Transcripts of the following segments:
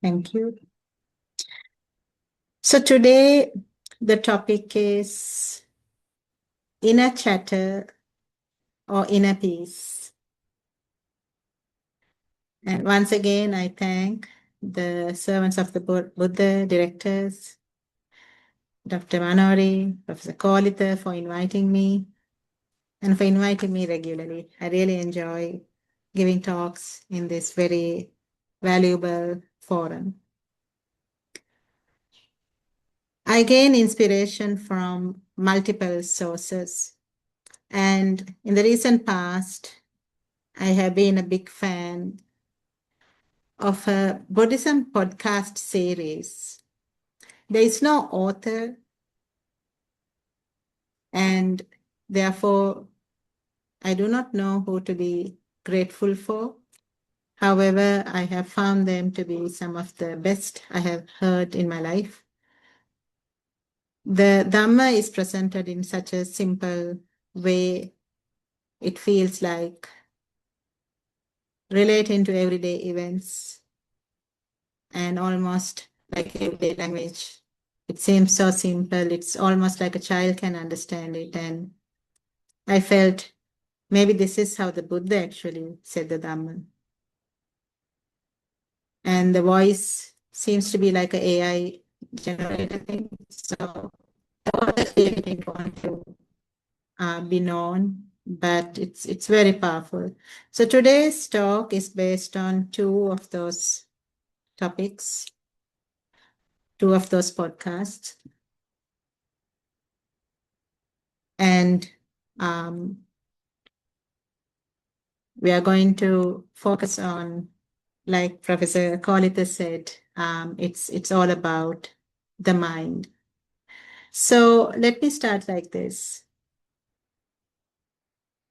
Thank you. So today the topic is inner chatter or inner peace. And once again, I thank the servants of the Buddha, directors, Dr. Manori, Professor Kolita for inviting me and for inviting me regularly. I really enjoy giving talks in this very valuable forum. I gain inspiration from multiple sources. And in the recent past, I have been a big fan of a Buddhism podcast series. There is no author, and therefore, I do not know who to be grateful for. However, I have found them to be some of the best I have heard in my life. The Dhamma is presented in such a simple way, it feels like relating to everyday events and almost like everyday language. It seems so simple. It's almost like a child can understand it. And I felt maybe this is how the Buddha actually said the Dhamma. And the voice seems to be like an AI generated thing. So I didn't want to be known, but it's very powerful. So today's talk is based on two of those topics, two of those podcasts. And we are going to focus on, like Professor Kolita said, it's all about the mind. So let me start like this.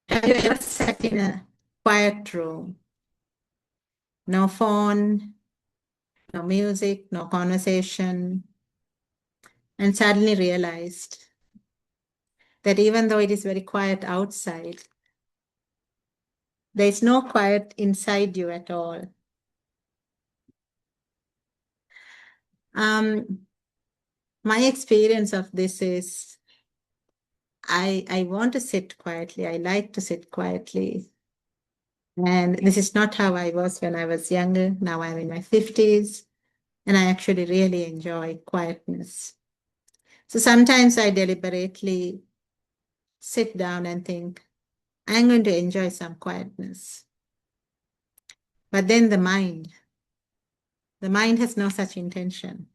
Have you ever sat in a quiet room? No phone, no music, no conversation, and suddenly realized that even though it is very quiet outside, there is no quiet inside you at all. My experience of this is I want to sit quietly. I like to sit quietly. And this is not how I was when I was younger. Now I'm in my 50s, and I actually really enjoy quietness. So sometimes I deliberately sit down and think, I'm going to enjoy some quietness. But then the mind has no such intention.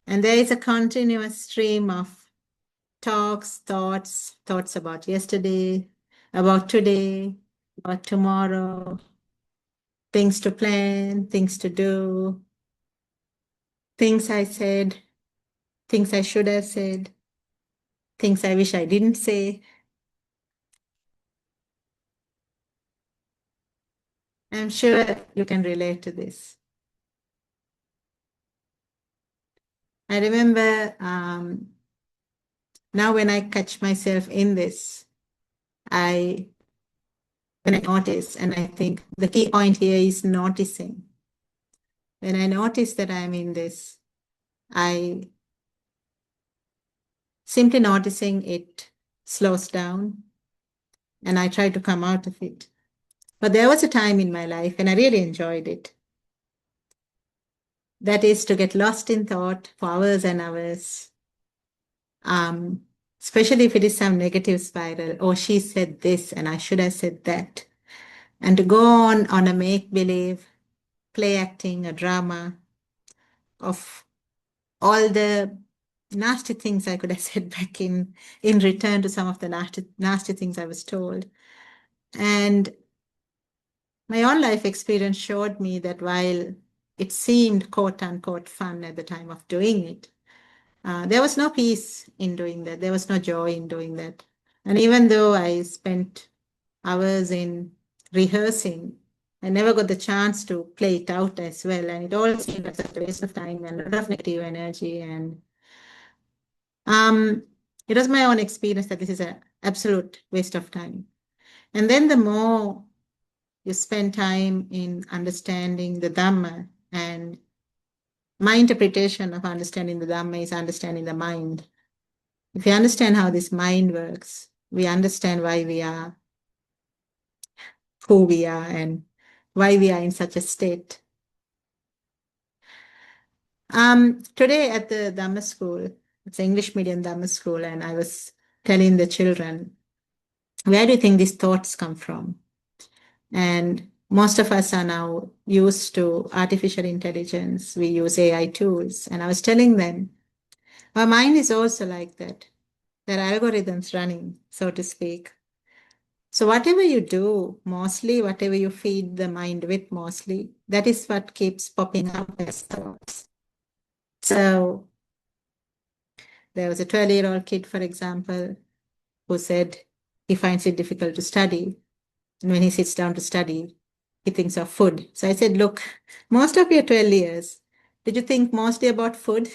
And there is a continuous stream of talks, thoughts about yesterday, about today, about tomorrow, things to plan, things to do, things I said, things I should have said, things I wish I didn't say. I'm sure you can relate to this. I remember now when I catch myself in this, when I notice, and I think the key point here is noticing. When I notice that I'm in this, I simply noticing it slows down and I try to come out of it. But there was a time in my life and I really enjoyed it. That is to get lost in thought for hours and hours. Especially if it is some negative spiral. Oh, she said this and I should have said that. And to go on a make-believe, play acting, a drama of all the nasty things I could have said back in return to some of the nasty things I was told. And my own life experience showed me that while it seemed quote unquote fun at the time of doing it, there was no peace in doing that. There was no joy in doing that. And even though I spent hours in rehearsing, I never got the chance to play it out as well. And it all seemed like a waste of time and a lot of negative energy. And it was my own experience that this is an absolute waste of time. And then the more you spend time in understanding the Dhamma, And my interpretation of understanding the Dhamma is understanding the mind. If we understand how this mind works, we understand why we are who we are and why we are in such a state. Today at the Dhamma school, it's an English medium Dhamma school, and I was telling the children, where do you think these thoughts come from? And most of us are now used to artificial intelligence. We use AI tools. And I was telling them, our mind is also like that. There are algorithms running, so to speak. So whatever you do, mostly, whatever you feed the mind with mostly, that is what keeps popping up as thoughts. So there was a 12-year-old kid, for example, who said he finds it difficult to study. And when he sits down to study, he thinks of food. So I said, look, most of your 12 years, did you think mostly about food?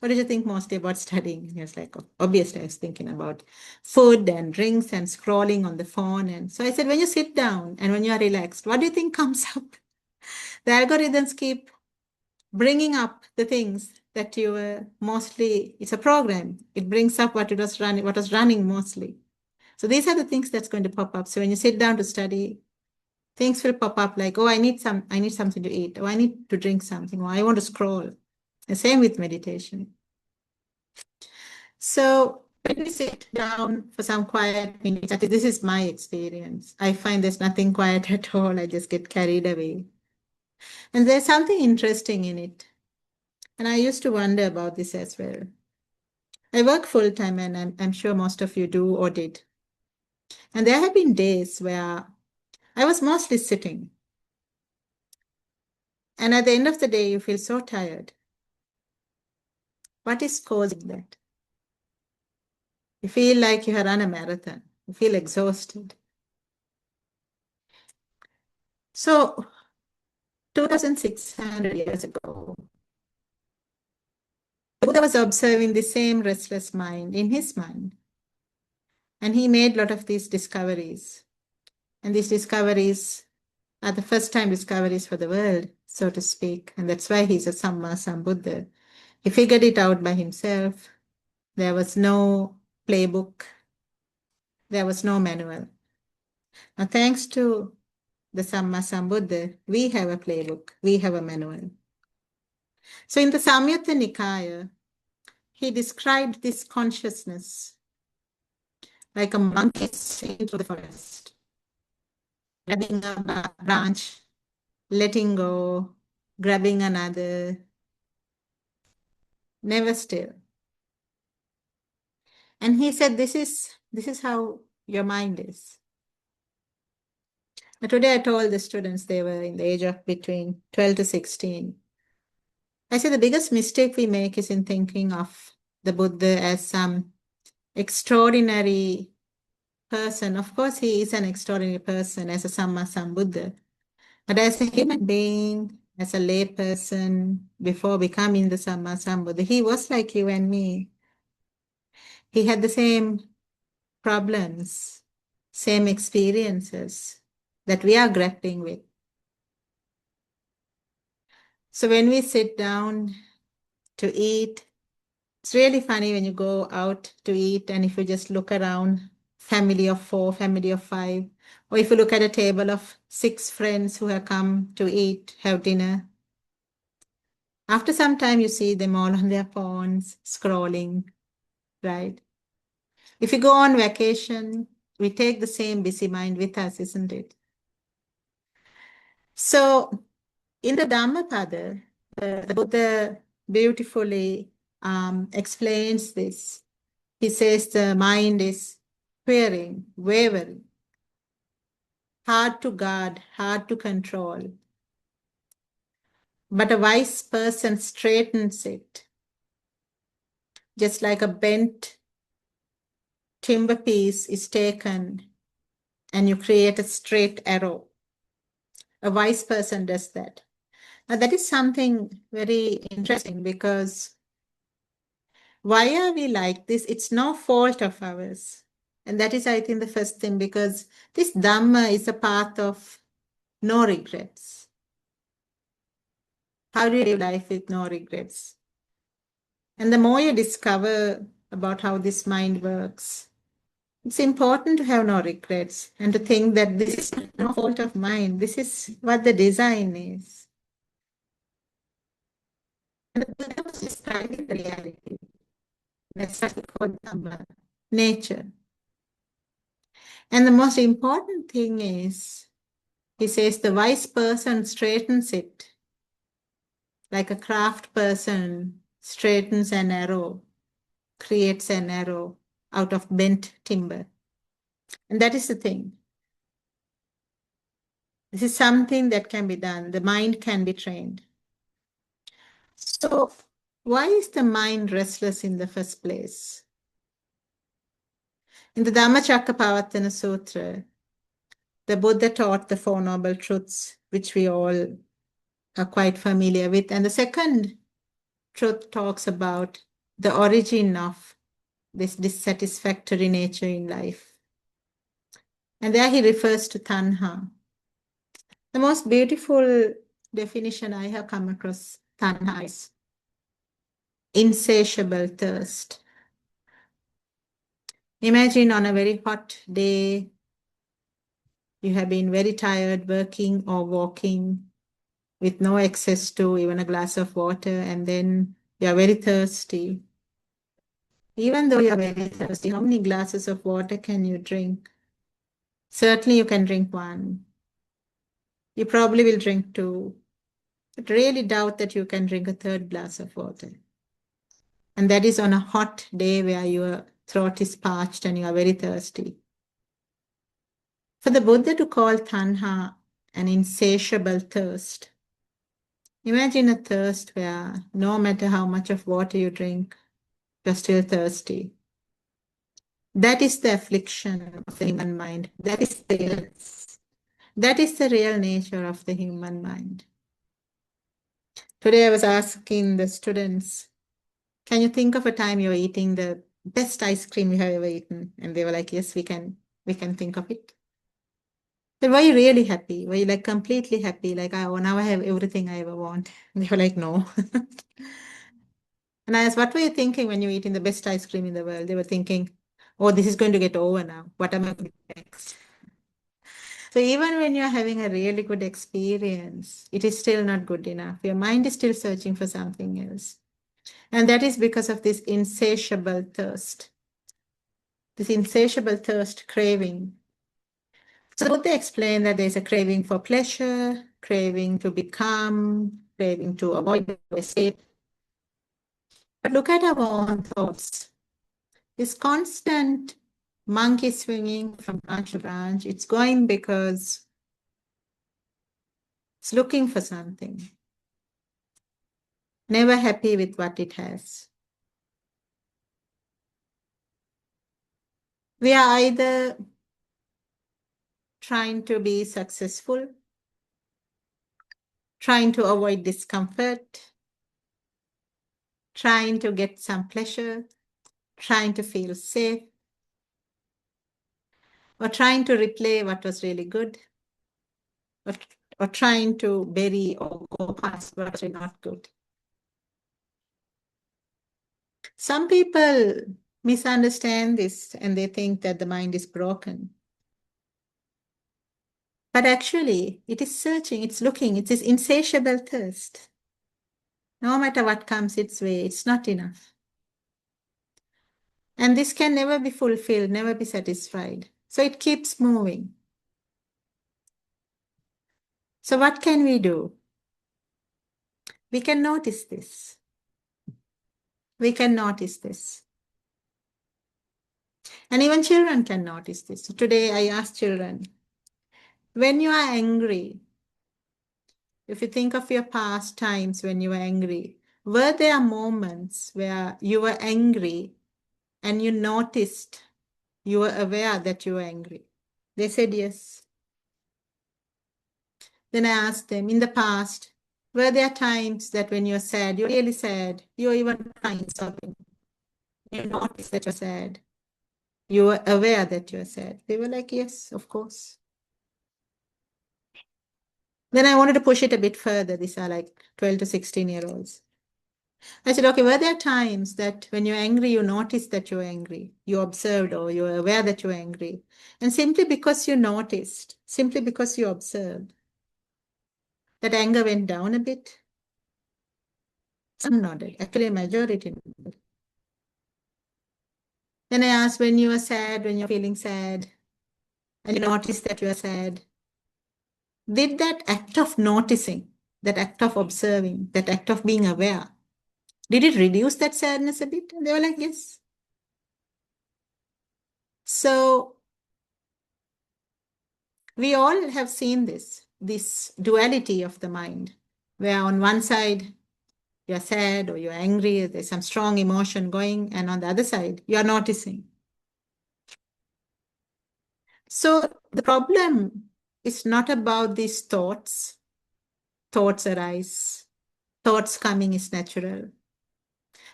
Or did you think mostly about studying? He was like, "Oh, obviously, I was thinking about food and drinks and scrolling on the phone." And so I said, when you sit down and when you are relaxed, what do you think comes up? The algorithms keep bringing up the things that you were mostly, it's a program. It brings up what was running mostly. So these are the things that's going to pop up. So when you sit down to study, things will pop up like, oh, I need something to eat. Oh, I need to drink something. Or I want to scroll. The same with meditation. So when we sit down for some quiet minutes, I think this is my experience. I find there's nothing quiet at all. I just get carried away. And there's something interesting in it. And I used to wonder about this as well. I work full time, and I'm sure most of you do or did. And there have been days where I was mostly sitting. And at the end of the day, you feel so tired. What is causing that? You feel like you have run a marathon. You feel exhausted. So 2,600 years ago, the Buddha was observing the same restless mind in his mind. And he made a lot of these discoveries. And these discoveries are the first time discoveries for the world, so to speak. And that's why he's a Samma Sambuddha. He figured it out by himself. There was no playbook. There was no manual. Now, thanks to the Samma Sambuddha, we have a playbook. We have a manual. So in the Samyutta Nikaya, he described this consciousness like a monkey into the forest, grabbing a branch, letting go, grabbing another, never still. And he said, this is how your mind is. Now, today I told the students, they were in the age of between 12 to 16. I said the biggest mistake we make is in thinking of the Buddha as some extraordinary person. Of course, he is an extraordinary person as a Samma Sambuddha. But as a human being, as a lay person, before becoming the Samma Sambuddha, he was like you and me. He had the same problems, same experiences that we are grappling with. So when we sit down to eat, it's really funny when you go out to eat and if you just look around, family of 4, family of 5, or if you look at a table of 6 friends who have come to eat, have dinner, after some time you see them all on their phones, scrolling, right? If you go on vacation, we take the same busy mind with us, isn't it? So in the Dhammapada, the Buddha beautifully explains this. He says the mind is querying, wavering, hard to guard, hard to control. But a wise person straightens it, just like a bent timber piece is taken and you create a straight arrow. A wise person does that. Now, that is something very interesting because why are we like this? It's no fault of ours. And that is, I think, the first thing, because this Dhamma is a path of no regrets. How do you live life with no regrets? And the more you discover about how this mind works, it's important to have no regrets and to think that this is no fault of mine. This is what the design is. And the Buddha was describing the reality. That's what we call Dhamma, nature. And the most important thing is, he says, the wise person straightens it like a craft person straightens an arrow, creates an arrow out of bent timber. And that is the thing. This is something that can be done. The mind can be trained. So, why is the mind restless in the first place? In the Dhammacakkappavattana Sutra, the Buddha taught the Four Noble Truths, which we all are quite familiar with. And the second truth talks about the origin of this dissatisfactory nature in life. And there he refers to tanha. The most beautiful definition I have come across tanha is insatiable thirst. Imagine on a very hot day, you have been very tired working or walking with no access to even a glass of water, and then you are very thirsty. Even though you are very thirsty, how many glasses of water can you drink? Certainly you can drink one. You probably will drink two, but really doubt that you can drink a third glass of water. And that is on a hot day where your throat is parched and you are very thirsty. For the Buddha to call tanha an insatiable thirst, imagine a thirst where no matter how much of water you drink, you're still thirsty. That is the affliction of the human mind. That is the real nature of the human mind. Today I was asking the students, can you think of a time you're eating the best ice cream you have ever eaten? And they were like, yes, we can think of it. But were you really happy? Were you like completely happy? Like, oh, now I have everything I ever want. And they were like, no. And I asked, what were you thinking when you were eating the best ice cream in the world? They were thinking, oh, this is going to get over now. What am I going to do next? So even when you're having a really good experience, it is still not good enough. Your mind is still searching for something else. And that is because of this insatiable thirst. This insatiable thirst craving. So Buddha explained that there's a craving for pleasure, craving to become, craving to avoid, escape. But look at our own thoughts. This constant monkey swinging from branch to branch, it's going because it's looking for something. Never happy with what it has. We are either trying to be successful, trying to avoid discomfort, trying to get some pleasure, trying to feel safe, or trying to replay what was really good, or trying to bury or go past what was not good. Some people misunderstand this and they think that the mind is broken. But actually, it is searching, it's looking, it's this insatiable thirst. No matter what comes its way, it's not enough. And this can never be fulfilled, never be satisfied. So it keeps moving. So what can we do? We can notice this. We can notice this. And even children can notice this. So today I asked children, when you are angry, if you think of your past times when you were angry, were there moments where you were angry and you noticed, you were aware that you were angry? They said yes. Then I asked them, in the past, were there times that when you're sad, you're really sad, you're even crying, sobbing, you notice that you're sad, you were aware that you're sad? They were like, yes, of course. Then I wanted to push it a bit further. These are like 12 to 16-year-olds. I said, okay, were there times that when you're angry, you noticed that you're angry? You observed or you're aware that you're angry. And simply because you noticed, simply because you observed, that anger went down a bit? Some nodded. Actually, a majority nodded. Then I asked, when you are sad, when you're feeling sad, and you notice that you are sad, did that act of noticing, that act of observing, that act of being aware, did it reduce that sadness a bit? And they were like, yes. So we all have seen this duality of the mind, where on one side you're sad or you're angry, there's some strong emotion going, and on the other side, you're noticing. So the problem is not about these thoughts. Thoughts arise. Thoughts coming is natural.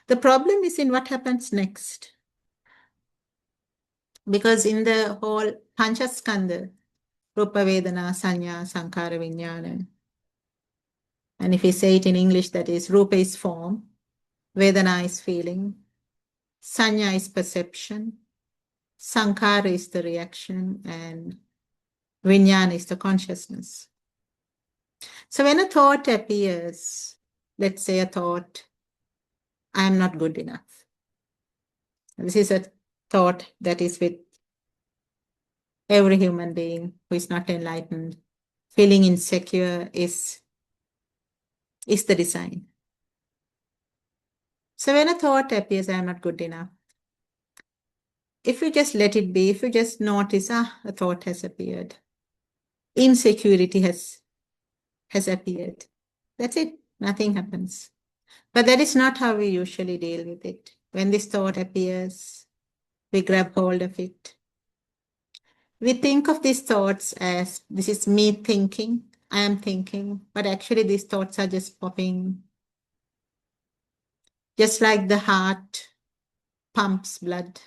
The problem is in what happens next. Because in the whole Panchaskandha, Rupa Vedana, Sanya, Sankara, Vijnana, and if we say it in English, that is, Rupa is form, Vedana is feeling, Sanya is perception, Sankara is the reaction, and Vijnana is the consciousness. So when a thought appears, let's say a thought, I am not good enough. This is a thought that is with every human being who is not enlightened. Feeling insecure is the design. So when a thought appears, I am not good enough, if you just let it be, if you just notice, a thought has appeared, insecurity has appeared, that's it, nothing happens. But that is not how we usually deal with it. When this thought appears, we grab hold of it. We think of these thoughts as, this is me thinking, I am thinking, but actually these thoughts are just popping. Just like the heart pumps blood,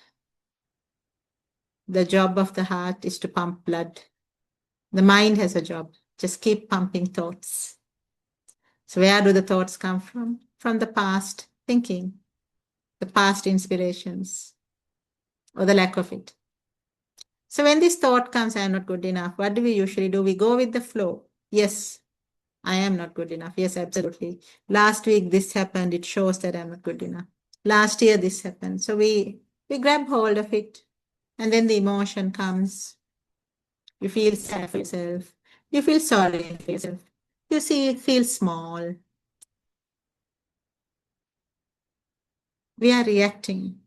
the job of the heart is to pump blood. The mind has a job, just keep pumping thoughts. So where do the thoughts come from? From the past thinking, the past inspirations, or the lack of it. So when this thought comes, I am not good enough, what do we usually do? We go with the flow. Yes, I am not good enough. Yes, absolutely. Last week this happened. It shows that I'm not good enough. Last year this happened. So we grab hold of it. And then the emotion comes. You feel sad for yourself. You feel sorry for yourself. You feel small. We are reacting.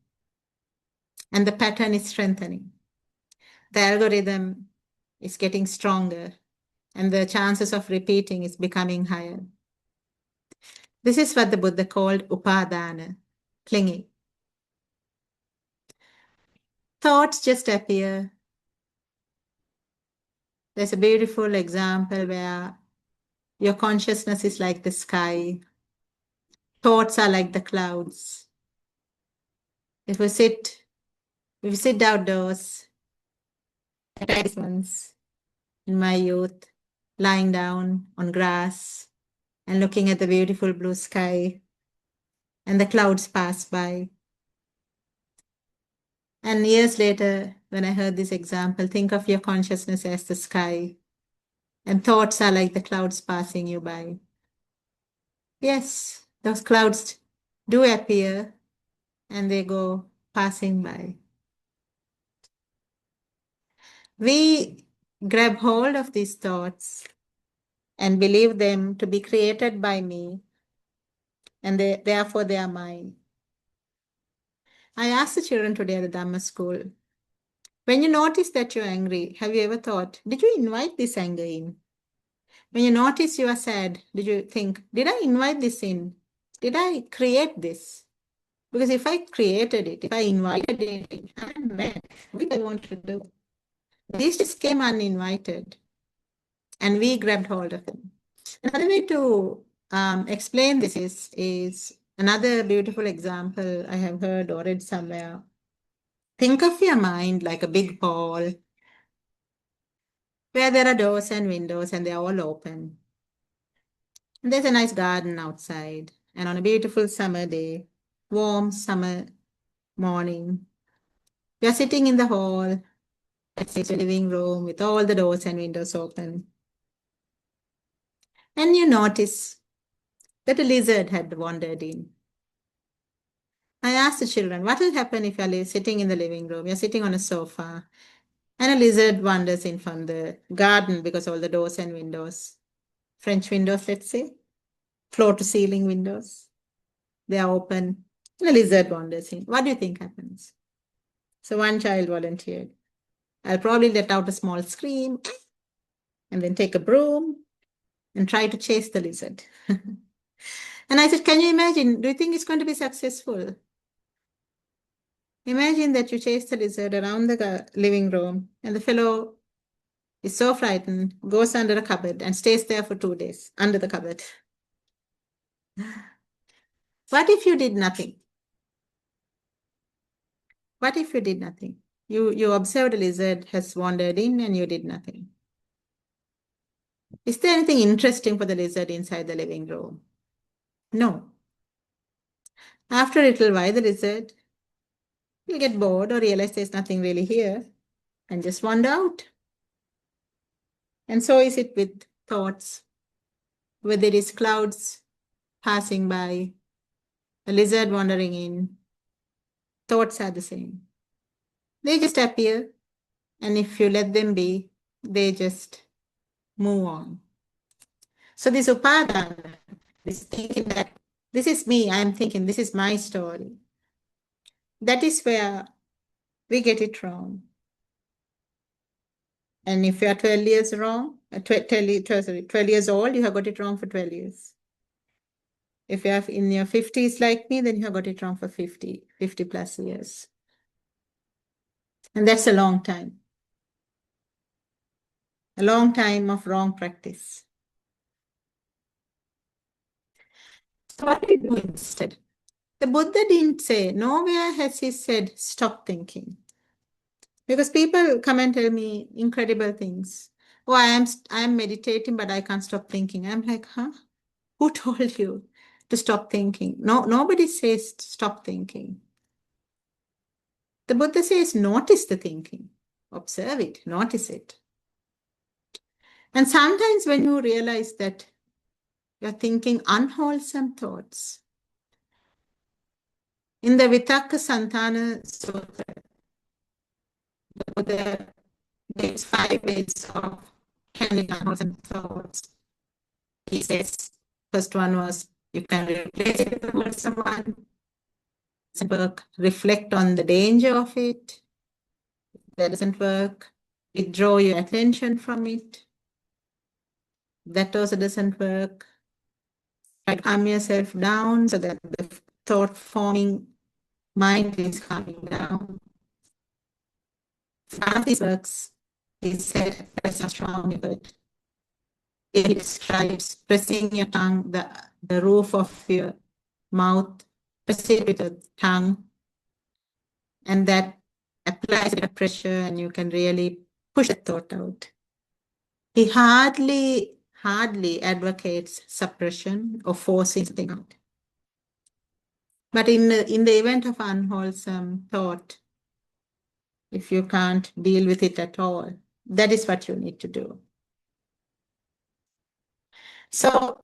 And the pattern is strengthening. The algorithm is getting stronger. And the chances of repeating is becoming higher. This is what the Buddha called upadana, clinging. Thoughts just appear. There's a beautiful example where your consciousness is like the sky. Thoughts are like the clouds. If we sit outdoors, I tried once in my youth, lying down on grass and looking at the beautiful blue sky, and the clouds pass by. And years later, when I heard this example, think of your consciousness as the sky, and thoughts are like the clouds passing you by. Yes, those clouds do appear and they go passing by. We grab hold of these thoughts and believe them to be created by me, and therefore they are mine. I asked the children today at the Dhamma school, when you notice that you're angry, have you ever thought, did you invite this anger in? When you notice you are sad, did you think, did I invite this in? Did I create this? Because if I created it, if I invited it in, I'm mad. What do I want to do? These just came uninvited, and we grabbed hold of them. Another way to explain this is another beautiful example I have heard or read somewhere. Think of your mind like a big hall where there are doors and windows and they're all open. And there's a nice garden outside. And on a beautiful summer day, warm summer morning, we are sitting in the hall. It's a living room with all the doors and windows open. And you notice that a lizard had wandered in. I asked the children, what will happen if you're sitting in the living room? You're sitting on a sofa, and a lizard wanders in from the garden because all the doors and windows, French windows, let's say, floor to ceiling windows, they are open, and a lizard wanders in. What do you think happens? So one child volunteered. I'll probably let out a small scream and then take a broom and try to chase the lizard. And I said, can you imagine? Do you think it's going to be successful? Imagine that you chase the lizard around the living room and the fellow is so frightened, goes under a cupboard and stays there for 2 days under the cupboard. What if you did nothing? What if you did nothing? You observed a lizard has wandered in and you did nothing. Is there anything interesting for the lizard inside the living room? No. After a little while, the lizard will get bored or realize there's nothing really here and just wander out. And so is it with thoughts. Whether it is clouds passing by, a lizard wandering in, thoughts are the same. They just appear, and if you let them be, they just move on. So this upadana, this thinking that this is me, I'm thinking this is my story, that is where we get it wrong. And if you are 12 years wrong, 12 years old, you have got it wrong for 12 years. If you are in your 50s like me, then you have got it wrong for 50 plus years. And that's a long time. A long time of wrong practice. So what do we do instead? The Buddha didn't say, nowhere has he said, stop thinking. Because people come and tell me incredible things. Oh, I am meditating, but I can't stop thinking. I'm like, huh? Who told you to stop thinking? No, nobody says stop thinking. The Buddha says, notice the thinking. Observe it, notice it. And sometimes when you realize that you're thinking unwholesome thoughts, in the Vitakka Santana Sutra, the Buddha gives 5 ways of handling unwholesome thoughts. He says, first one was, you can replace it with a wholesome one. Doesn't work. Reflect on the danger of it. That doesn't work. Withdraw your attention from it. That also doesn't work. Try to calm yourself down so that the thought forming mind is calming down. None of these works, he said, that's a strong word. He describes pressing your tongue, the roof of your mouth, press it with the tongue, and that applies a bit of pressure and you can really push the thought out. He hardly advocates suppression or forcing something out. But in the event of unwholesome thought, if you can't deal with it at all, that is what you need to do. So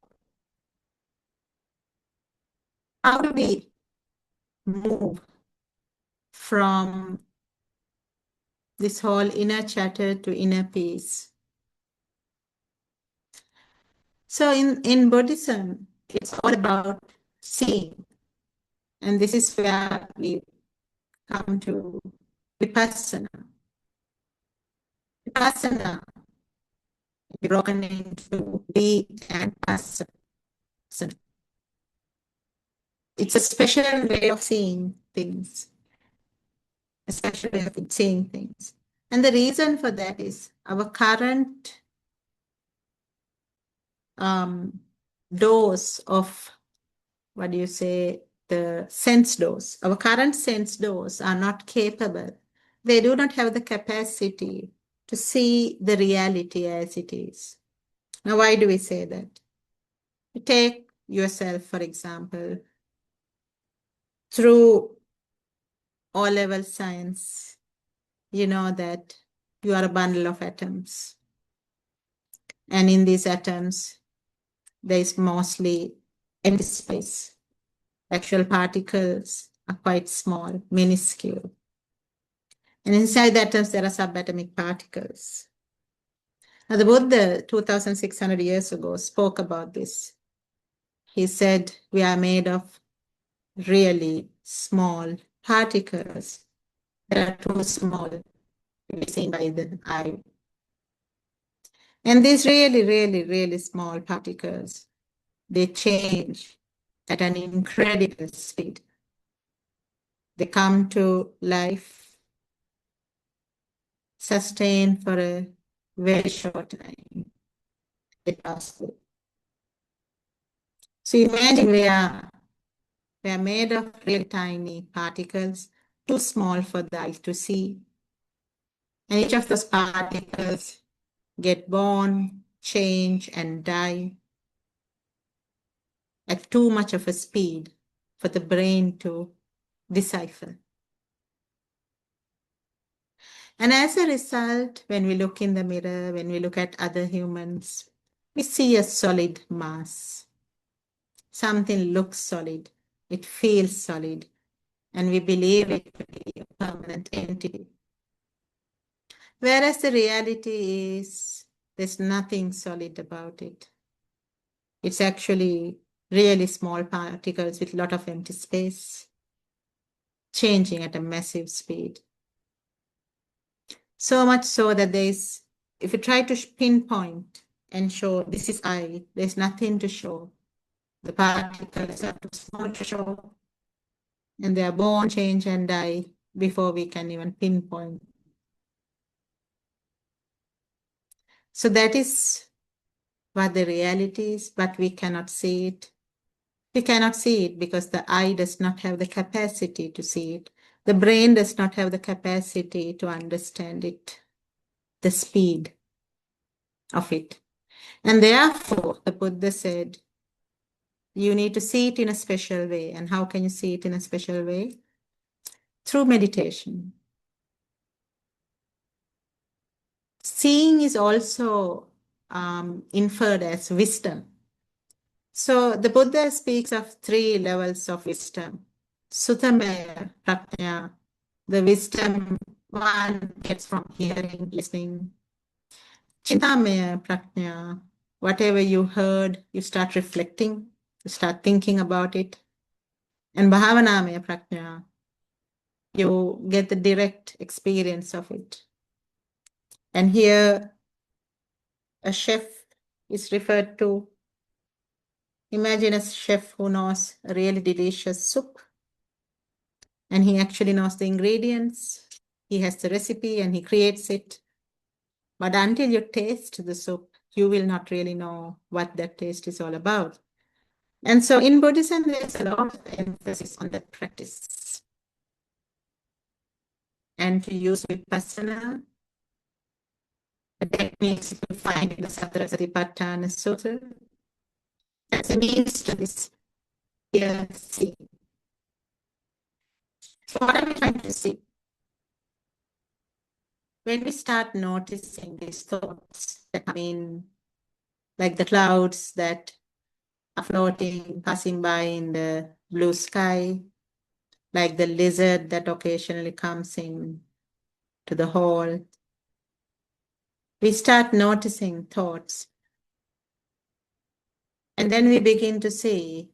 how do we move from this whole inner chatter to inner peace? So in Buddhism, it's all about seeing. And this is where we come to Vipassana. Vipassana is broken into Vi and Passana. It's a special way of seeing things. A special way of seeing things. And the reason for that is our current dose of, what do you say, the sense dose. Our current sense dose are not capable. They do not have the capacity to see the reality as it is. Now, why do we say that? Take yourself, for example, through O-level science, you know that you are a bundle of atoms. And in these atoms, there is mostly empty space. Actual particles are quite small, minuscule. And inside the atoms, there are subatomic particles. Now, the Buddha, 2,600 years ago, spoke about this. He said, we are made of really small particles that are too small to be seen by the eye. And these really, really, really small particles, they change at an incredible speed. They come to life, sustain for a very short time. They pass through. So imagine we are made of really tiny particles, too small for the eye to see. And each of those particles get born, change, and die at too much of a speed for the brain to decipher. And as a result, when we look in the mirror, when we look at other humans, we see a solid mass. Something looks solid, it feels solid, and we believe it to be a permanent entity. Whereas the reality is there's nothing solid about it. It's actually really small particles with a lot of empty space, changing at a massive speed. So much so that if you try to pinpoint and show this is I, there's nothing to show. The particles are too small to show, and they are born, change, and die before we can even pinpoint. So that is what the reality is, but we cannot see it. We cannot see it because the eye does not have the capacity to see it. The brain does not have the capacity to understand it, the speed of it. And therefore, the Buddha said, you need to see it in a special way. And how can you see it in a special way? Through meditation. Seeing is also inferred as wisdom. So the Buddha speaks of 3 levels of wisdom. Sutamaya, prajna, the wisdom one gets from hearing, listening. Chintamaya, prajna, whatever you heard, you start reflecting, you start thinking about it. And bhavanamaya prajna, you get the direct experience of it. And here, a chef is referred to. Imagine a chef who knows a really delicious soup, and he actually knows the ingredients. He has the recipe and he creates it. But until you taste the soup, you will not really know what that taste is all about. And so in Buddhism, there's a lot of emphasis on that practice. And to use Vipassana, the techniques you find in the Sattva Satipatthana Sutta, as a means to this here see. So what are we trying to see? When we start noticing these thoughts that come in, like the clouds that are floating, passing by in the blue sky, like the lizard that occasionally comes in to the hall, we start noticing thoughts. And then we begin to see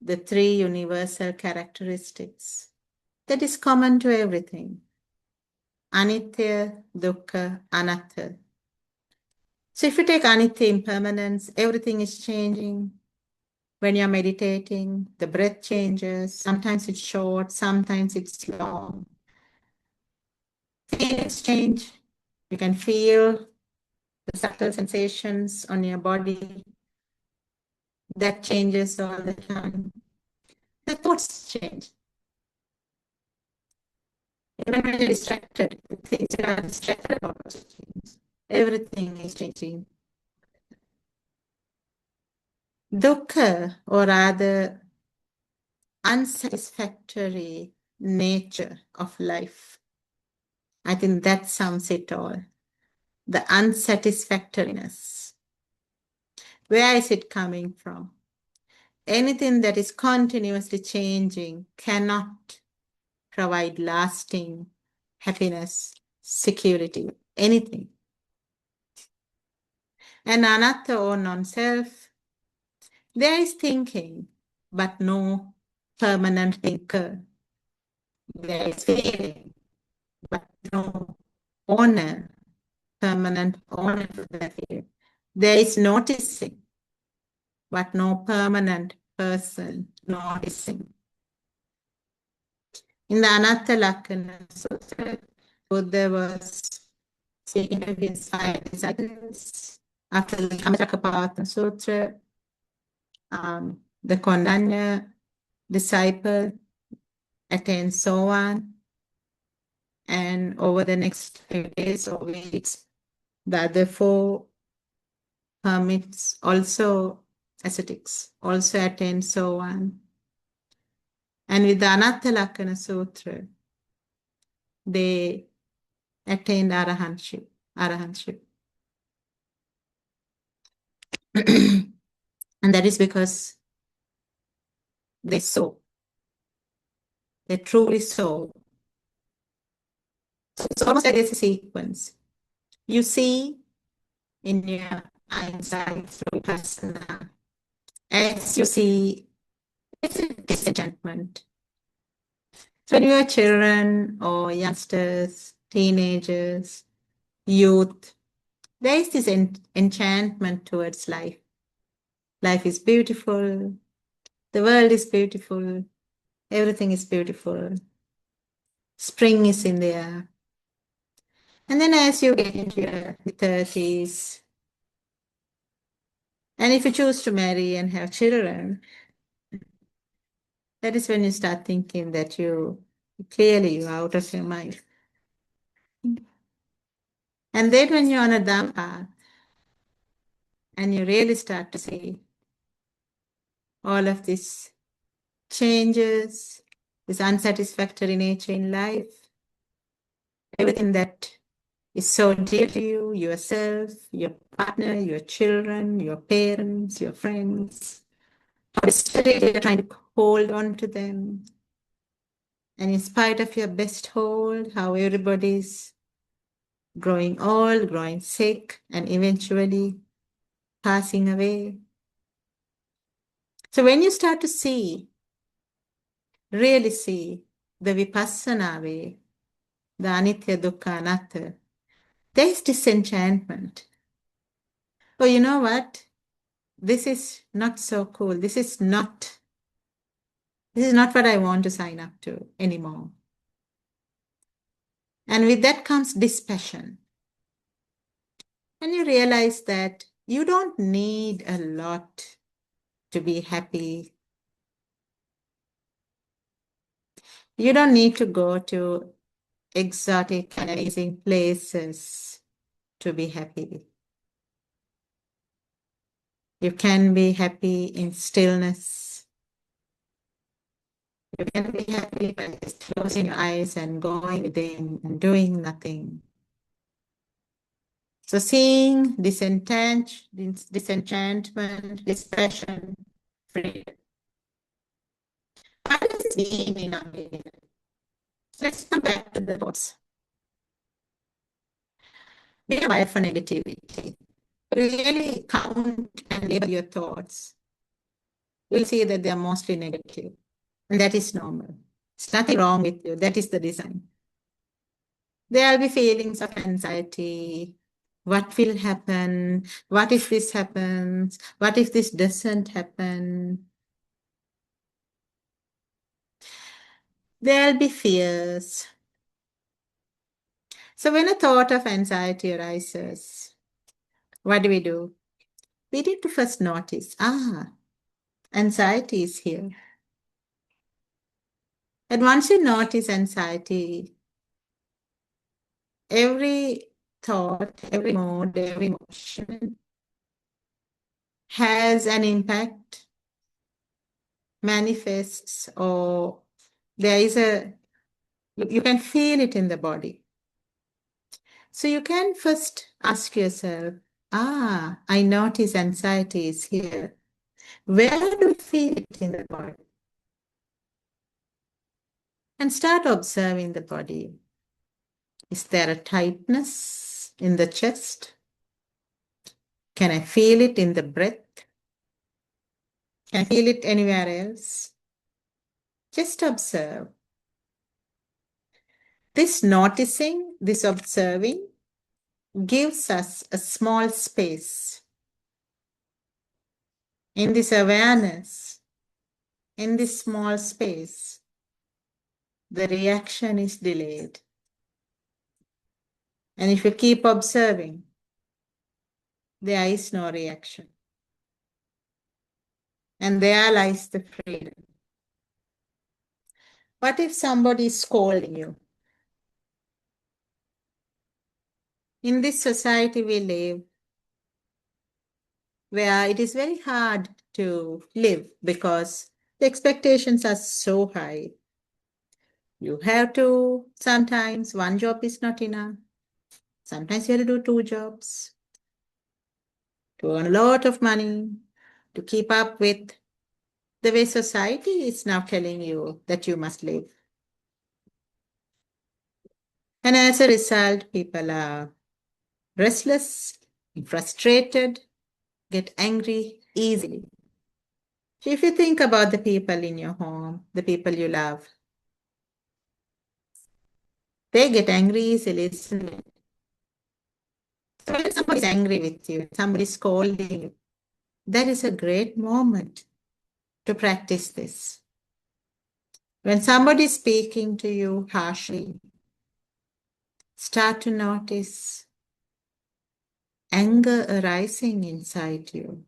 the 3 universal characteristics that is common to everything. Anitya, dukkha, anatta. So if you take anitya, impermanence, everything is changing. When you're meditating, the breath changes. Sometimes it's short, sometimes it's long. Feelings change. You can feel the subtle sensations on your body. That changes all the time. The thoughts change. Even when you're distracted, the things you are distracted about also change. Everything is changing. dukkha, or rather unsatisfactory nature of life. I think that sums it all. The unsatisfactoriness. Where is it coming from? Anything that is continuously changing cannot provide lasting happiness, security, anything. And anatta or non-self, there is thinking, but no permanent thinker. There is feeling, but no owner, permanent owner to that feeling. There is noticing, but no permanent person noticing. In the Anatta Lakkhana Sutra, Buddha was speaking to his five disciples. After the Dhammacakkappavattana Sutra, the Kondanya disciple attained Sowan, and over the next few days or weeks, the other four hermits, also ascetics, also attained Sowan. And with the Anatta Lakkhana Sutra, they attained arahantship. And that is because they saw. They truly saw. So it's almost like there's a sequence. You see in your hindsight through Vipassana, as you see, it's a disenchantment. So when you are children or youngsters, teenagers, youth, there is this enchantment towards life. Life is beautiful. The world is beautiful. Everything is beautiful. Spring is in the air. And then as you get into your 30s, and if you choose to marry and have children, that is when you start thinking that you're out of your mind. And then when you're on a Dhamma path, and you really start to see all of these changes, this unsatisfactory nature in life, everything that is so dear to you, yourself, your partner, your children, your parents, your friends, how desperately you're trying to hold on to them. And in spite of your best hold, how everybody's growing old, growing sick, and eventually passing away. So when you start to see, really see the Vipassana way, the Anitya Dukkha Anatta, there is disenchantment. Oh, you know what? This is not so cool. This is not what I want to sign up to anymore. And with that comes dispassion. And you realize that you don't need a lot to be happy. You don't need to go to exotic and amazing places to be happy. You can be happy in stillness. You can be happy by just closing your eyes and going within and doing nothing. So seeing disenchantment, dispassion, freedom. What does this mean in our behavior? Let's come back to the thoughts. Be aware for negativity. Really count and label your thoughts. You'll see that they are mostly negative. And that is normal. There's nothing wrong with you. That is the design. There will be feelings of anxiety. What will happen? What if this happens? What if this doesn't happen? There will be fears. So when a thought of anxiety arises, what do? We need to first notice, anxiety is here. And once you notice anxiety, every thought, every mood, every emotion has an impact manifests, or there is you can feel it in the body. So you can first ask yourself, I notice anxiety is here. Where do you feel it in the body? And start observing the body. Is there a tightness in the chest? Can I feel it in the breath? Can I feel it anywhere else? Just observe. This noticing, this observing, gives us a small space. In this awareness, in this small space, the reaction is delayed. And if you keep observing, there is no reaction. And there lies the freedom. What if somebody is scolding you? In this society we live, where it is very hard to live because the expectations are so high. You have to, sometimes one job is not enough. Sometimes you have to do two jobs to earn a lot of money, to keep up with the way society is now telling you that you must live. And as a result, people are restless, frustrated, get angry easily. If you think about the people in your home, the people you love, they get angry easily, isn't it? So when somebody's angry with you, somebody's scolding you, that is a great moment to practice this. When somebody's speaking to you harshly, start to notice anger arising inside you.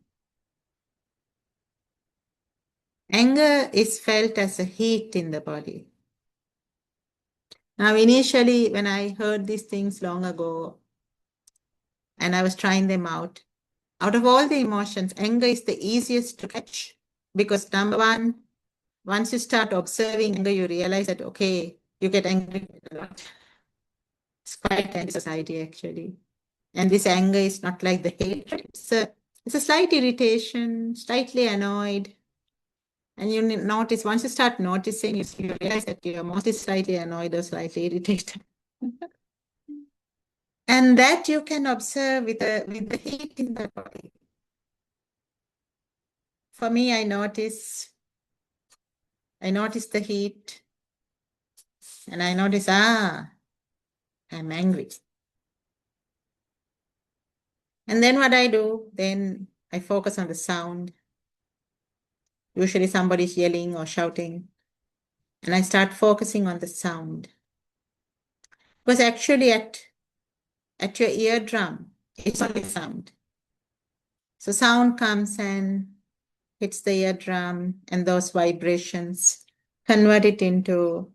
Anger is felt as a heat in the body. Now, initially, when I heard these things long ago and I was trying them out of all the emotions, anger is the easiest to catch because number one, once you start observing anger, you realize that, okay, you get angry a lot. It's quite angry society, actually. And this anger is not like the hatred. It's a slight irritation, slightly annoyed. And you notice, once you start noticing, you realize that you're mostly slightly annoyed or slightly irritated. And that you can observe with the heat in the body. For me, I notice the heat and I notice, I'm angry. And then what I do, then I focus on the sound. Usually somebody's yelling or shouting. And I start focusing on the sound. Because actually at your eardrum, it's only sound. So sound comes and hits the eardrum, and those vibrations convert it into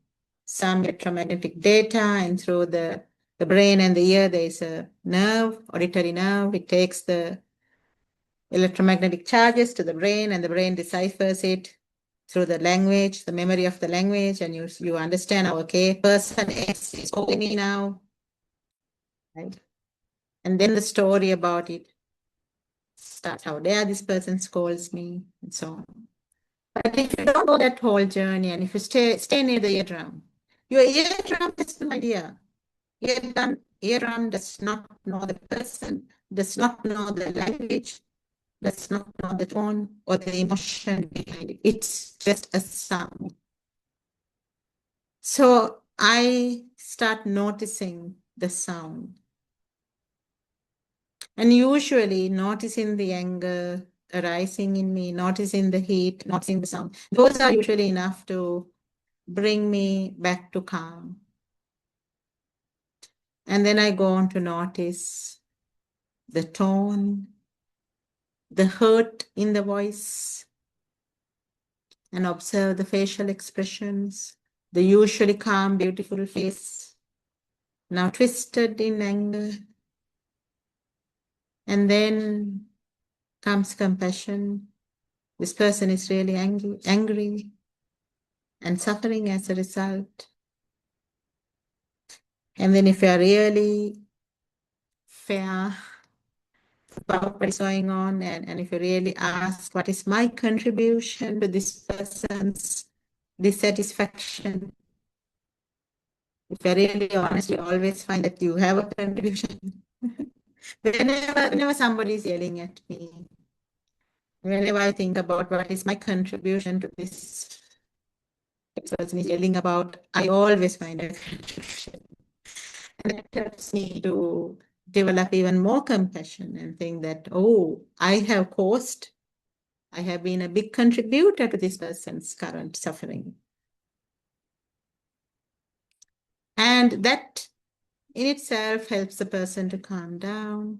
some electromagnetic data, and through the brain and the ear, there is a nerve, auditory nerve. It takes the electromagnetic charges to the brain, and the brain deciphers it through the language, the memory of the language, and you understand, okay, person X is calling me now, right? And then the story about it starts. How dare this person scolds me, and so on. But if you don't go that whole journey, and if you stay near the eardrum, your eardrum has no idea. Eardrum does not know the person, does not know the language, does not know the tone or the emotion behind it. It's just a sound. So I start noticing the sound. And usually noticing the anger arising in me, noticing the heat, noticing the sound. Those are usually enough to bring me back to calm. And then I go on to notice the tone, the hurt in the voice, and observe the facial expressions, the usually calm, beautiful face, now twisted in anger. And then comes compassion, This person is really angry and suffering as a result. And then if you are really fair about what is going on, and if you really ask, what is my contribution to this person's dissatisfaction? If you're really honest, you always find that you have a contribution. Whenever somebody is yelling at me, whenever I think about what is my contribution to this person is yelling about, I always find a contribution. And it helps me to develop even more compassion and think that, oh, I have been a big contributor to this person's current suffering. And that in itself helps the person to calm down.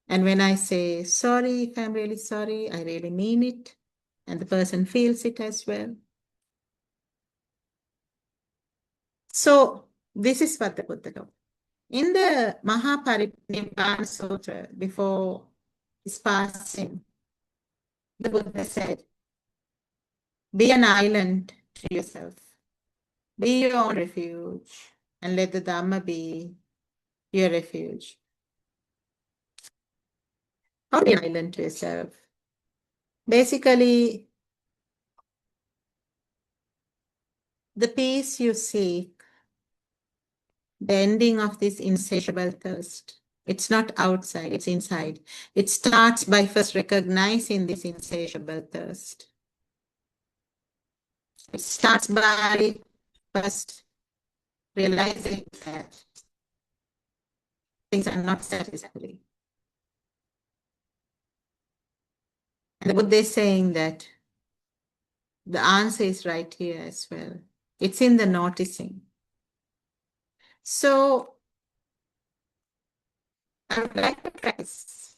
And when I say sorry, if I'm really sorry, I really mean it. And the person feels it as well. So this is what the Buddha taught. In the Mahaparinibbana Sutra, before his passing, the Buddha said, be an island to yourself. Be your own refuge and let the Dhamma be your refuge. How to be an island to yourself? Basically, the peace you seek, the ending of this insatiable thirst, it's not outside, it's inside. It starts by first recognizing this insatiable thirst. It starts by first realizing that things are not satisfactory. And the Buddha is saying that the answer is right here as well. It's in the noticing. So I would like to practice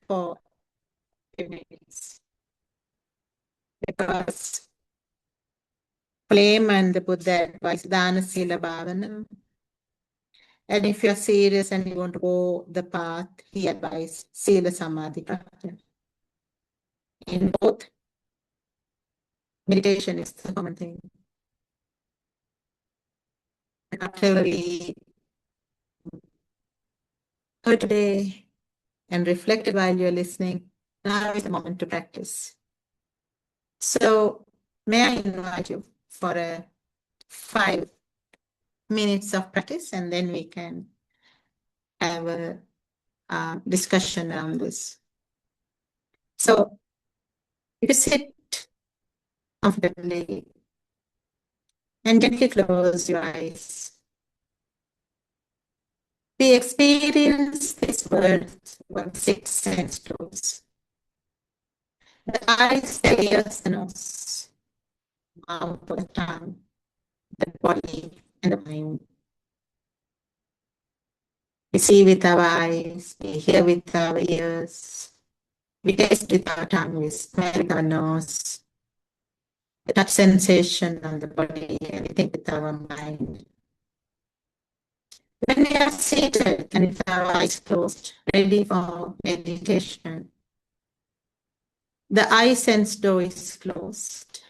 for a few minutes because Flame and the Buddha advised Dana Sila Bhavana. And if you're serious and you want to go the path, he advised Sila Samadhi Pratya. In both, meditation is the common thing. After we heard today and reflected while you're listening, now is the moment to practice. So may I invite you for a 5 minutes of practice, and then we can have a discussion around this. So if you sit comfortably and gently close your eyes, we experience this world with 6 sense doors. The eyes, the ears, the nose, mouth, the tongue, the body, and the mind. We see with our eyes, we hear with our ears, we taste with our tongue, we smell with our nose, the touch sensation on the body, and we think with our mind. When we are seated and with our eyes closed, ready for meditation, the eye sense door is closed.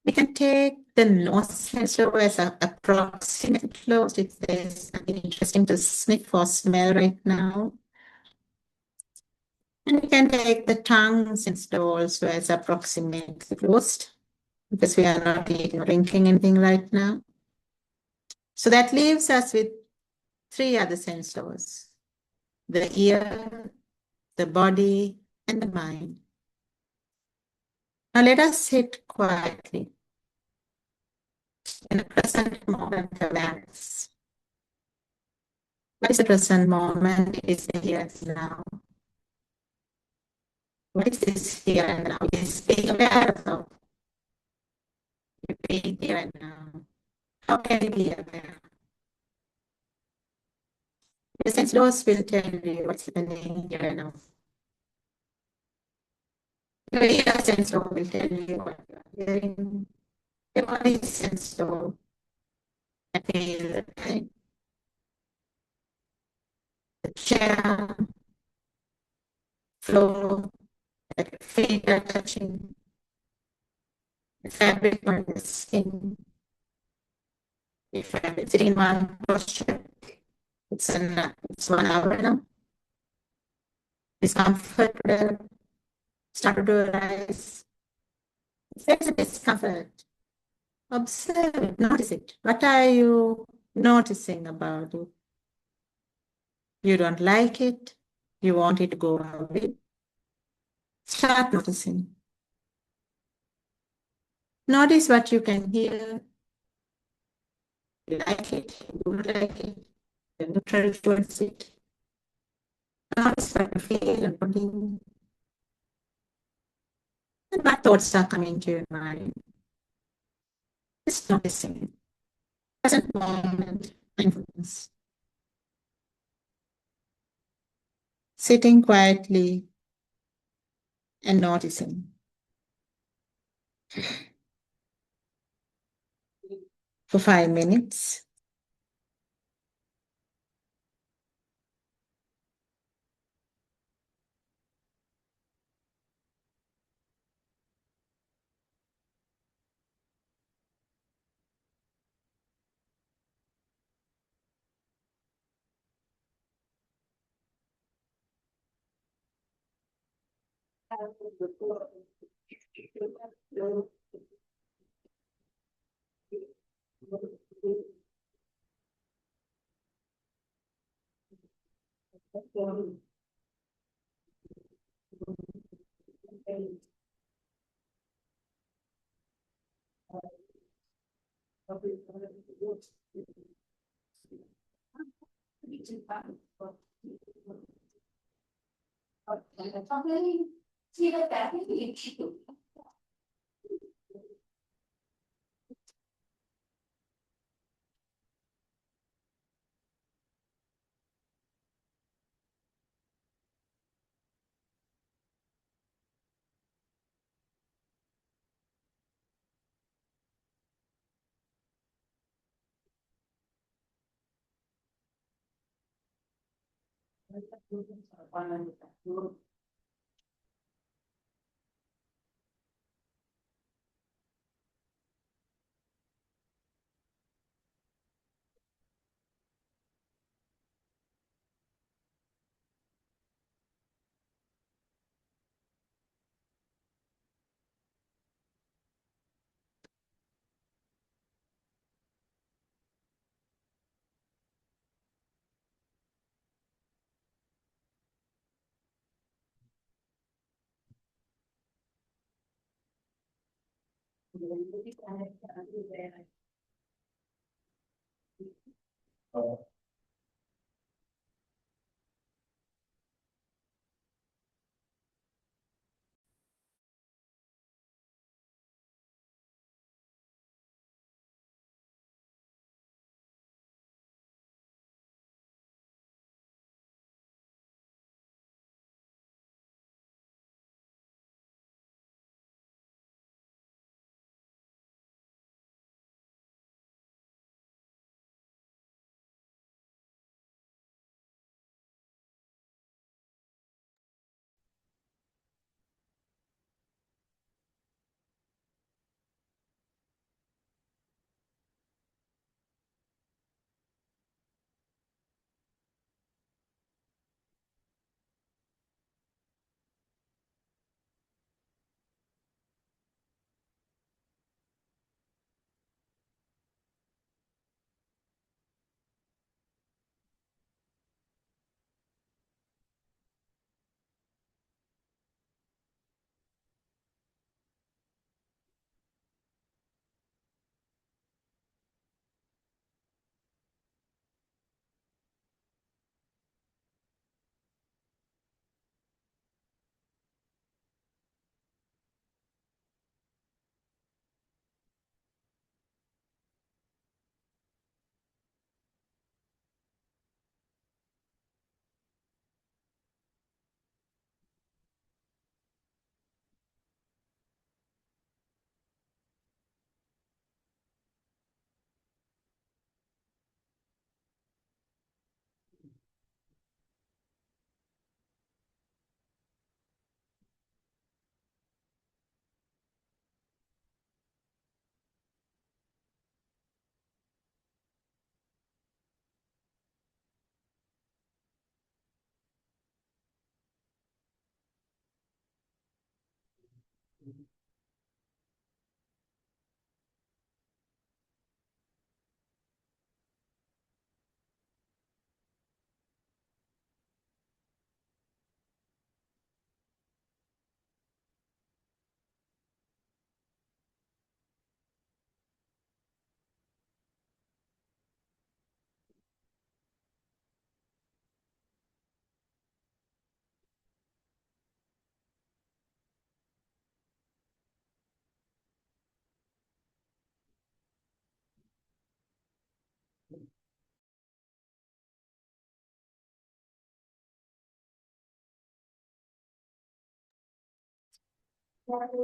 We can take the nose sense door as an approximate closed if there's something interesting to sniff or smell right now. And we can take the tongue sense door also as approximately closed because we are not eating or drinking anything right now. So that leaves us with 3 other sense doors: the ear, the body, and the mind. Now let us sit quietly in the present moment awareness. What is the present moment? It is the here and now. What is this here and now? It is being aware of being here and now. How can you be aware? The sense doors will tell you what's happening here and now. Your ear sense door will tell you what you are hearing. Your body sense door and feel the pain. The chair, floor, feet are touching the fabric on the skin. If I'm sitting in one posture, it's 1 hour now. Discomfort started to arise. If there's a discomfort, observe it, notice it. What are you noticing about it? You don't like it, you want it to go away. Start noticing. Notice what you can hear. You like it, you don't like it, you're neutral towards it. Notice what you feel and body. And what thoughts are coming to your mind. Just noticing it. Present moment, mindfulness. Sitting quietly and noticing for 5 minutes.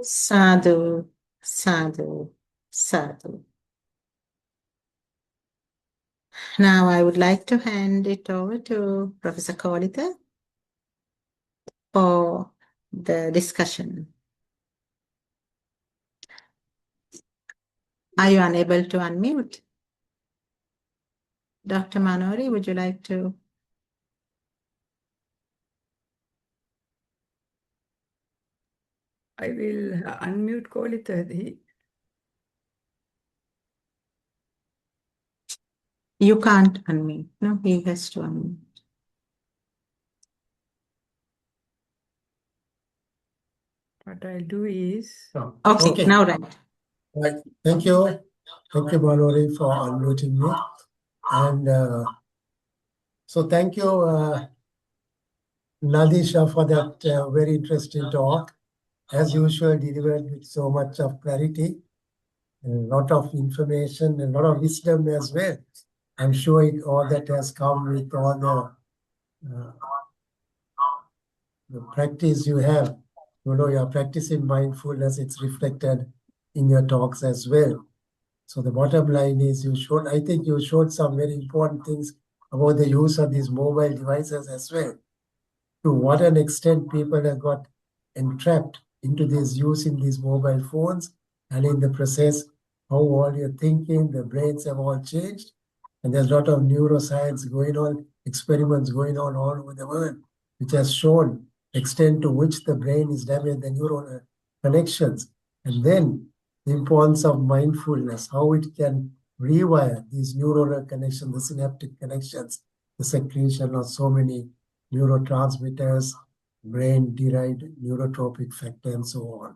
Sadhu, sadhu, sadhu. Now I would like to hand it over to Professor Kolita for the discussion. Are you unable to unmute? Dr. Manori, would you like to? I will unmute Kolita. You can't unmute. No, he has to unmute. What I'll do is... Okay, now right. Right. Thank you. Thank you, Mallory, for unmuting me. And so thank you, Nadeesha, for that very interesting talk. As usual, delivered with so much of clarity, and a lot of information, and a lot of wisdom as well. I'm sure all that has come with all the practice you have. You know, you're practicing mindfulness, it's reflected in your talks as well. So the bottom line is I think you showed some very important things about the use of these mobile devices as well. To what an extent people have got entrapped into this use in these mobile phones, and in the process, how all your thinking, the brains have all changed. And there's a lot of neuroscience going on, experiments going on all over the world, which has shown extent to which the brain is damaged, the neural connections. And then the importance of mindfulness, how it can rewire these neuronal connections, the synaptic connections, the secretion of so many neurotransmitters, brain-derived neurotropic factor, and so on.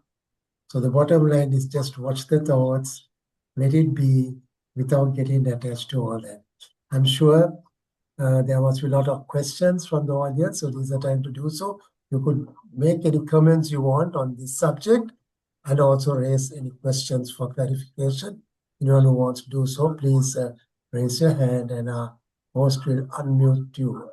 So the bottom line is just watch the thoughts, let it be, without getting attached to all that. I'm sure there must be a lot of questions from the audience, so this is the time to do so. You could make any comments you want on this subject and also raise any questions for clarification. Anyone who wants to do so, please raise your hand and our host will unmute you.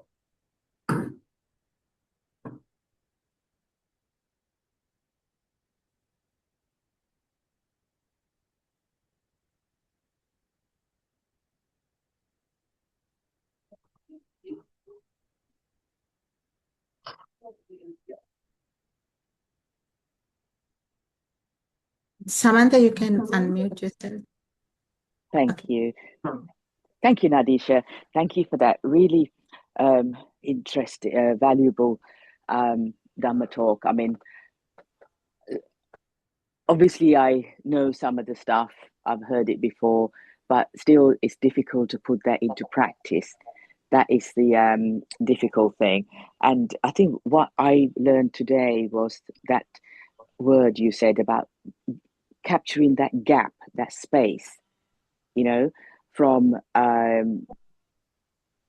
Samantha, you can unmute yourself. Thank you. Thank you, Nadeesha. Thank you for that really interesting, valuable Dhamma talk. I mean, obviously, I know some of the stuff, I've heard it before, but still it's difficult to put that into practice. That is the difficult thing. And I think what I learned today was that word you said about capturing that gap, that space, you know, from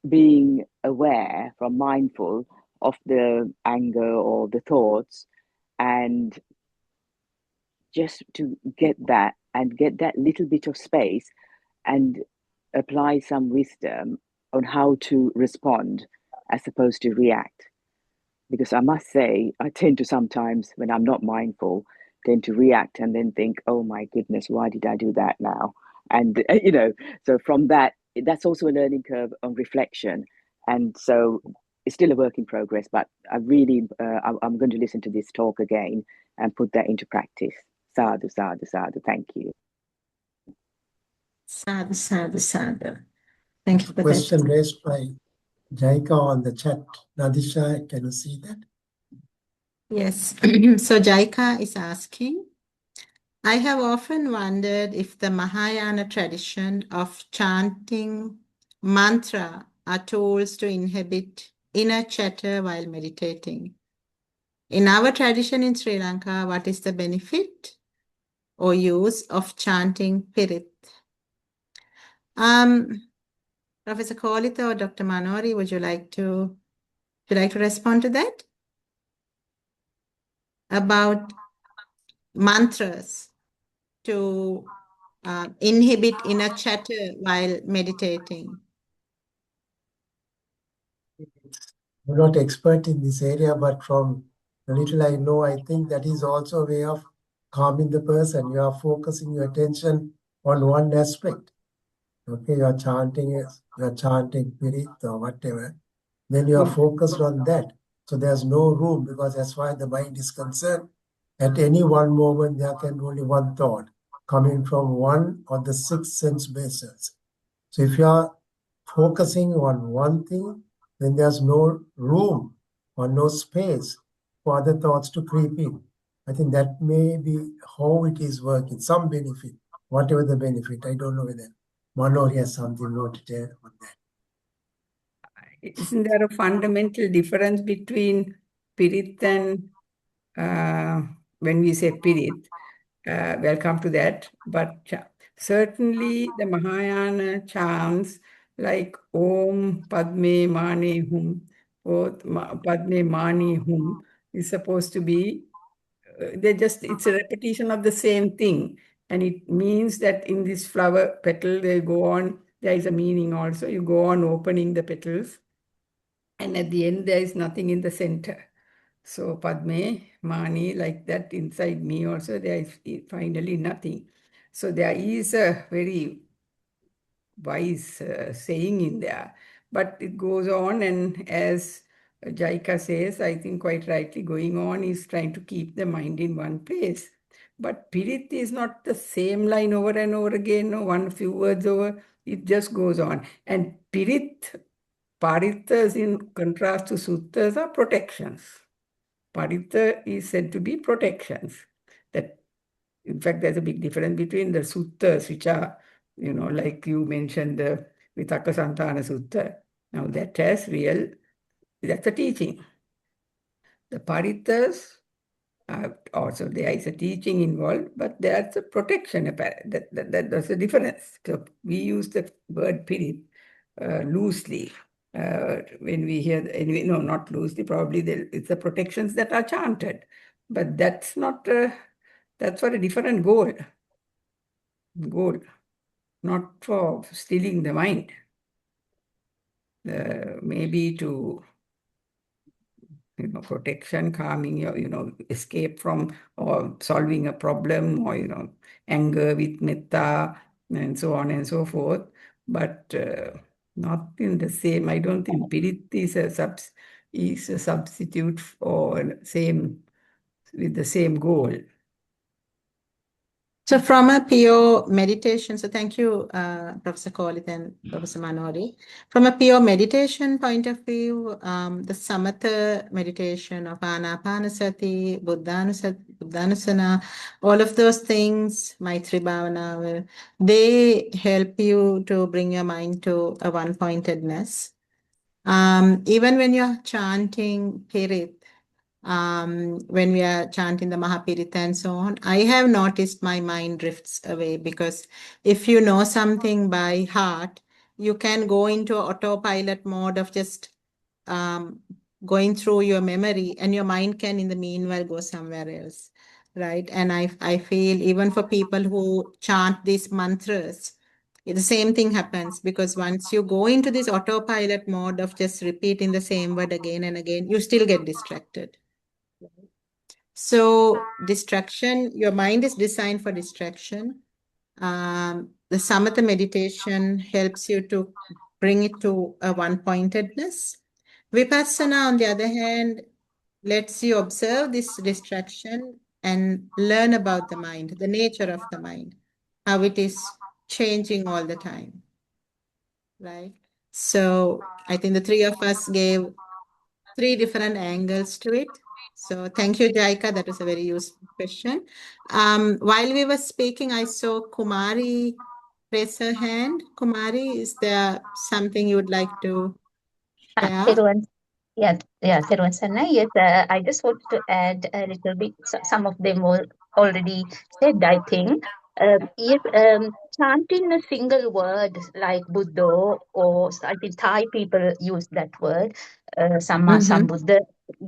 being aware, from mindful of the anger or the thoughts, and just to get that and get that little bit of space and apply some wisdom on how to respond as opposed to react. Because I must say, I tend to sometimes, when I'm not mindful, tend to react and then think, oh my goodness, why did I do that now? And, you know, so from that, that's also a learning curve on reflection. And so it's still a work in progress, but I really, I'm going to listen to this talk again and put that into practice. Sadhu, sadhu, sadhu. Thank you. Sadhu, sadhu, sadhu. Thank you for Question that. raised by Jaika on the chat. Nadeesha, can you see that? Yes. So Jaika is asking, I have often wondered if the Mahayana tradition of chanting mantra are tools to inhibit inner chatter while meditating. In our tradition in Sri Lanka, what is the benefit or use of chanting Pirit? Professor Kolita or Dr. Manori, would you like to respond to that? About mantras to inhibit inner chatter while meditating. I'm not expert in this area, but from the little I know, I think that is also a way of calming the person. You are focusing your attention on one aspect. Okay, you are chanting Pirit or whatever. Then you are focused on that. So there's no room, because as far as the mind is concerned, at any one moment there can be only one thought coming from one of the 6 sense bases. So if you are focusing on one thing, then there's no room or no space for other thoughts to creep in. I think that may be how it is working, some benefit, whatever the benefit. I don't know whether Manor has something more to tell on that. Isn't there a fundamental difference between Pirit and when we say Pirit? We'll come to that. But certainly the Mahayana chants like Om Padme Mani Hum, both Padme Mani Hum is supposed to be, it's a repetition of the same thing. And it means that in this flower petal, they go on, there is a meaning also. You go on opening the petals, and at the end, there is nothing in the center. So Padme, Mani, like that inside me also, there is finally nothing. So there is a very wise saying in there. But it goes on, and as Jaika says, I think quite rightly, going on is trying to keep the mind in one place. But Pirit is not the same line over and over again, no one few words over, it just goes on. And Pirit, Paritas in contrast to Suttas are protections. Parita is said to be protections. That, in fact, there's a big difference between the suttas, which are, like you mentioned, the Vitaka Santana Sutta. Now that has that's a teaching. The Paritas, also there is a teaching involved, but there's a protection. That's the difference. So we use the word Pirit loosely. When we hear, anyway, no, not loosely, probably it's the protections that are chanted. But that's not, that's for a different goal, not for stealing the mind. Maybe to, protection, calming your, escape from or solving a problem, or, anger with metta, and so on and so forth. But not in the same, I don't think Pirit is a substitute for with the same goal. So from a pure meditation, so thank you, Professor Kolit and Professor Manori. From a pure meditation point of view, the Samatha meditation of Anapanasati, Buddhanusana, all of those things, Maitri Bhavana, they help you to bring your mind to a one-pointedness. Even when you're chanting Pirit, when we are chanting the Mahapirita and so on, I have noticed my mind drifts away, because if you know something by heart, you can go into autopilot mode of just going through your memory, and your mind can in the meanwhile go somewhere else, right? And I feel even for people who chant these mantras, the same thing happens, because once you go into this autopilot mode of just repeating the same word again and again, you still get distracted. So distraction, your mind is designed for distraction. The Samatha meditation helps you to bring it to a one-pointedness. Vipassana, on the other hand, lets you observe this distraction and learn about the mind, the nature of the mind, how it is changing all the time, right? So I think the three of us gave 3 different angles to it. So thank you, Jaika. That was a very useful question. While we were speaking, I saw Kumari raise her hand. Kumari, is there something you would like to share? Everyone, yes, Sarwan. Yes, I just wanted to add a little bit. Some of them were already said, I think. Yes, chanting a single word like Buddha, or I think Thai people use that word, Samma Sambuddha,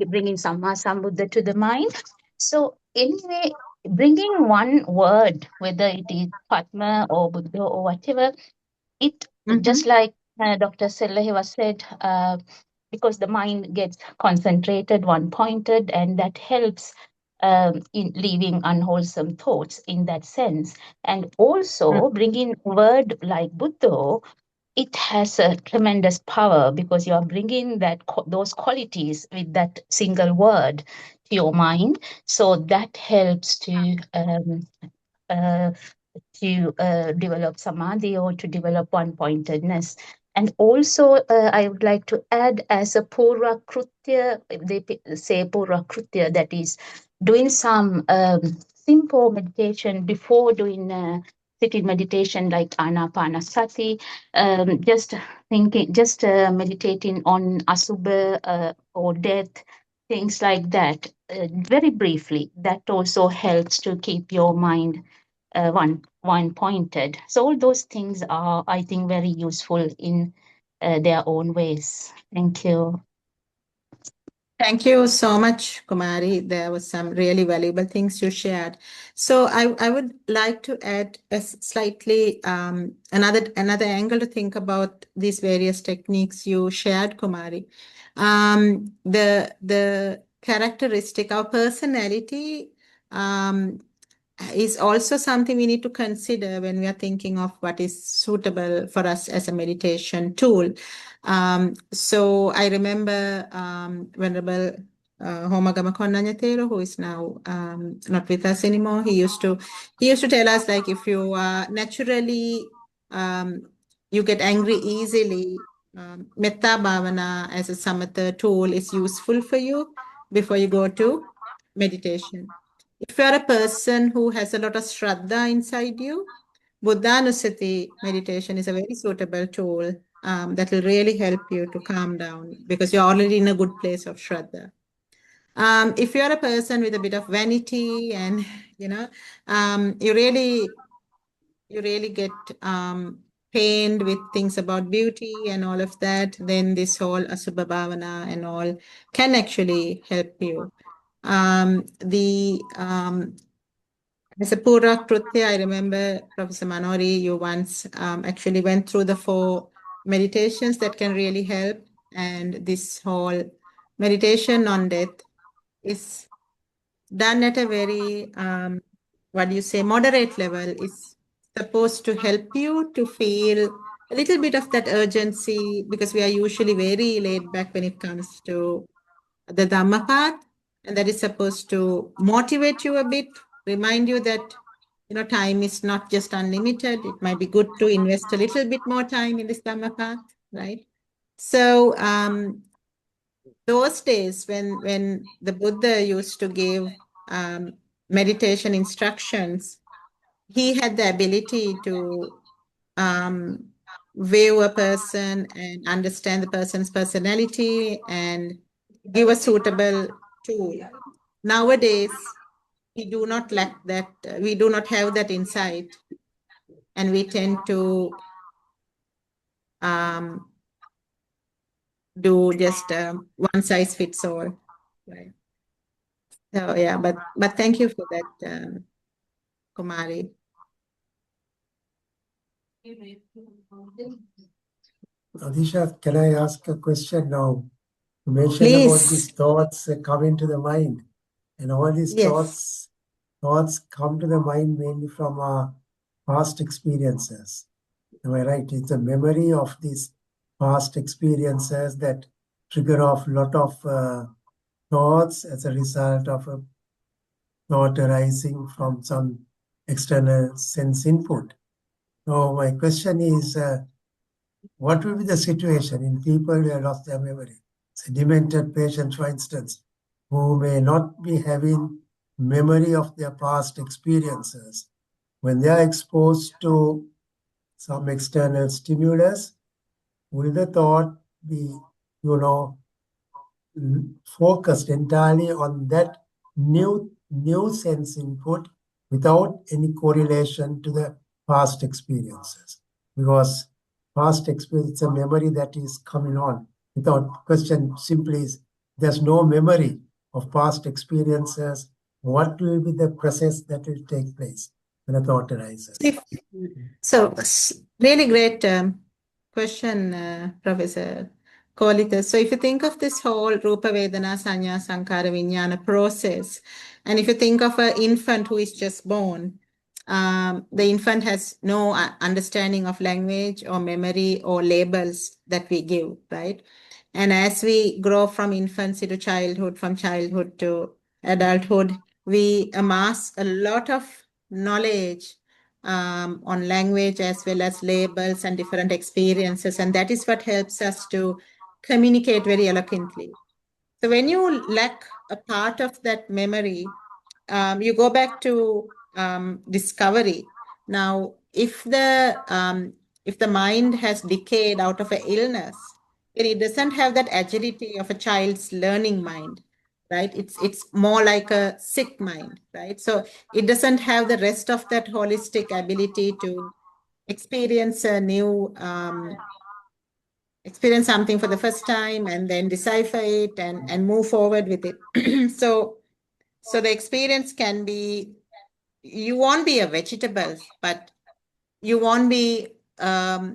bringing Samma Sambuddha to the mind. So anyway, bringing one word, whether it is Padma or Buddha or whatever, it just like Dr. Selahi was said, because the mind gets concentrated, one pointed, and that helps in leaving unwholesome thoughts in that sense. And also bringing word like Buddha, it has a tremendous power because you are bringing those qualities with that single word to your mind. So that helps uh, to develop samadhi or to develop one-pointedness. And also, I would like to add as a pura krutya, say pura krutya, that is doing some simple meditation before doing sitting meditation like anapanasati, just thinking, just meditating on asubha or death, things like that, very briefly. That also helps to keep your mind one pointed. So all those things are, I think, very useful in their own ways. Thank you. Thank you so much, Kumari. There was some really valuable things you shared. So I would like to add a slightly another angle to think about these various techniques you shared, Kumari. The characteristic, our personality is also something we need to consider when we are thinking of what is suitable for us as a meditation tool. So I remember Venerable Homagama Konnanyatero, who is now not with us anymore. He used to tell us, like, if you are naturally you get angry easily, Metta Bhavana as a samatha tool is useful for you before you go to meditation. If you are a person who has a lot of Shraddha inside you, Buddhanusati meditation is a very suitable tool that will really help you to calm down because you're already in a good place of Shraddha. If you're a person with a bit of vanity and, you really get pained with things about beauty and all of that, then this whole Asubha Bhavana and all can actually help you. As a Pura Krutya, I remember, Professor Manori, you once actually went through the 4 meditations that can really help. And this whole meditation on death is done at a very, moderate level. It's supposed to help you to feel a little bit of that urgency because we are usually very laid back when it comes to the Dhamma path. And that is supposed to motivate you a bit, remind you that time is not just unlimited. It might be good to invest a little bit more time in this Dhamma path, right? So those days when the Buddha used to give meditation instructions, he had the ability to view a person and understand the person's personality and give a suitable tool. Nowadays, we do not lack that, we do not have that insight, and we tend to do just one size fits all. Right. So yeah, but thank you for that, Kumari. Nadeesha, can I ask a question now? You mentioned about Please. these thoughts come into the mind, and all these Yes. thoughts come to the mind mainly from our past experiences. Am I right? It's a memory of these past experiences that trigger off a lot of thoughts as a result of a thought arising from some external sense input. So my question is, what will be the situation in people who have lost their memory? Say demented patients, for instance, who may not be having memory of their past experiences. When they are exposed to some external stimulus, will the thought be, focused entirely on that new sense input without any correlation to the past experiences? Because past experience is a memory that is coming on. Without question, simply is there's no memory of past experiences. What will be the process that will take place when a thought arises? So really great question, Professor Kolita. So if you think of this whole Rupa Vedana Sanya Sankara Vijnana process, and if you think of an infant who is just born, the infant has no understanding of language or memory or labels that we give, right? And as we grow from infancy to childhood, from childhood to adulthood, we amass a lot of knowledge on language as well as labels and different experiences. And that is what helps us to communicate very eloquently. So when you lack a part of that memory, you go back to discovery. Now, if the mind has decayed out of an illness, then it doesn't have that agility of a child's learning mind, right? It's more like a sick mind, right? So it doesn't have the rest of that holistic ability to experience a new experience something for the first time and then decipher it and move forward with it. So the experience can be, you won't be a vegetable, but you won't be a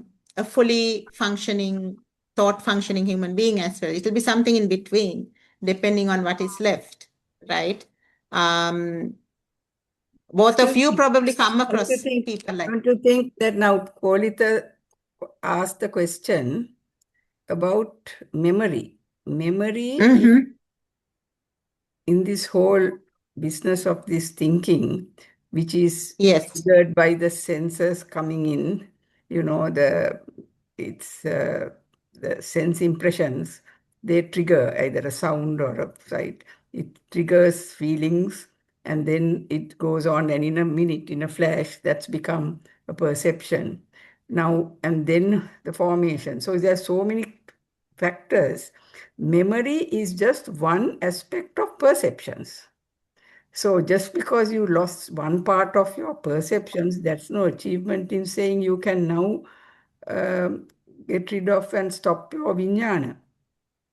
fully functioning, thought functioning human being as well. It'll be something in between, depending on what is left, right? Both of you probably come across people like. Don't you think that now Kolita asked the question about memory? Memory is in this whole business of this thinking, which is triggered by the senses coming in, the sense impressions, they trigger either a sound or a sight. It triggers feelings, and then it goes on, and in a minute, in a flash, that's become a perception. Now, and then the formation. So there are so many factors. Memory is just one aspect of perceptions. So just because you lost one part of your perceptions, that's no achievement in saying you can now get rid of and stop your vijnana,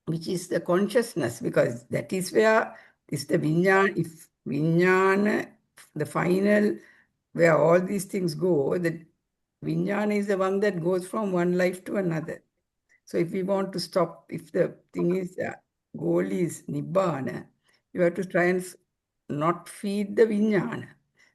which is the consciousness, because that is where is the vijnana. If vijnana, the final, where all these things go, the vijnana is the one that goes from one life to another. So if we want to stop, if the thing is, goal is nibbana, you have to try and not feed the vijnana.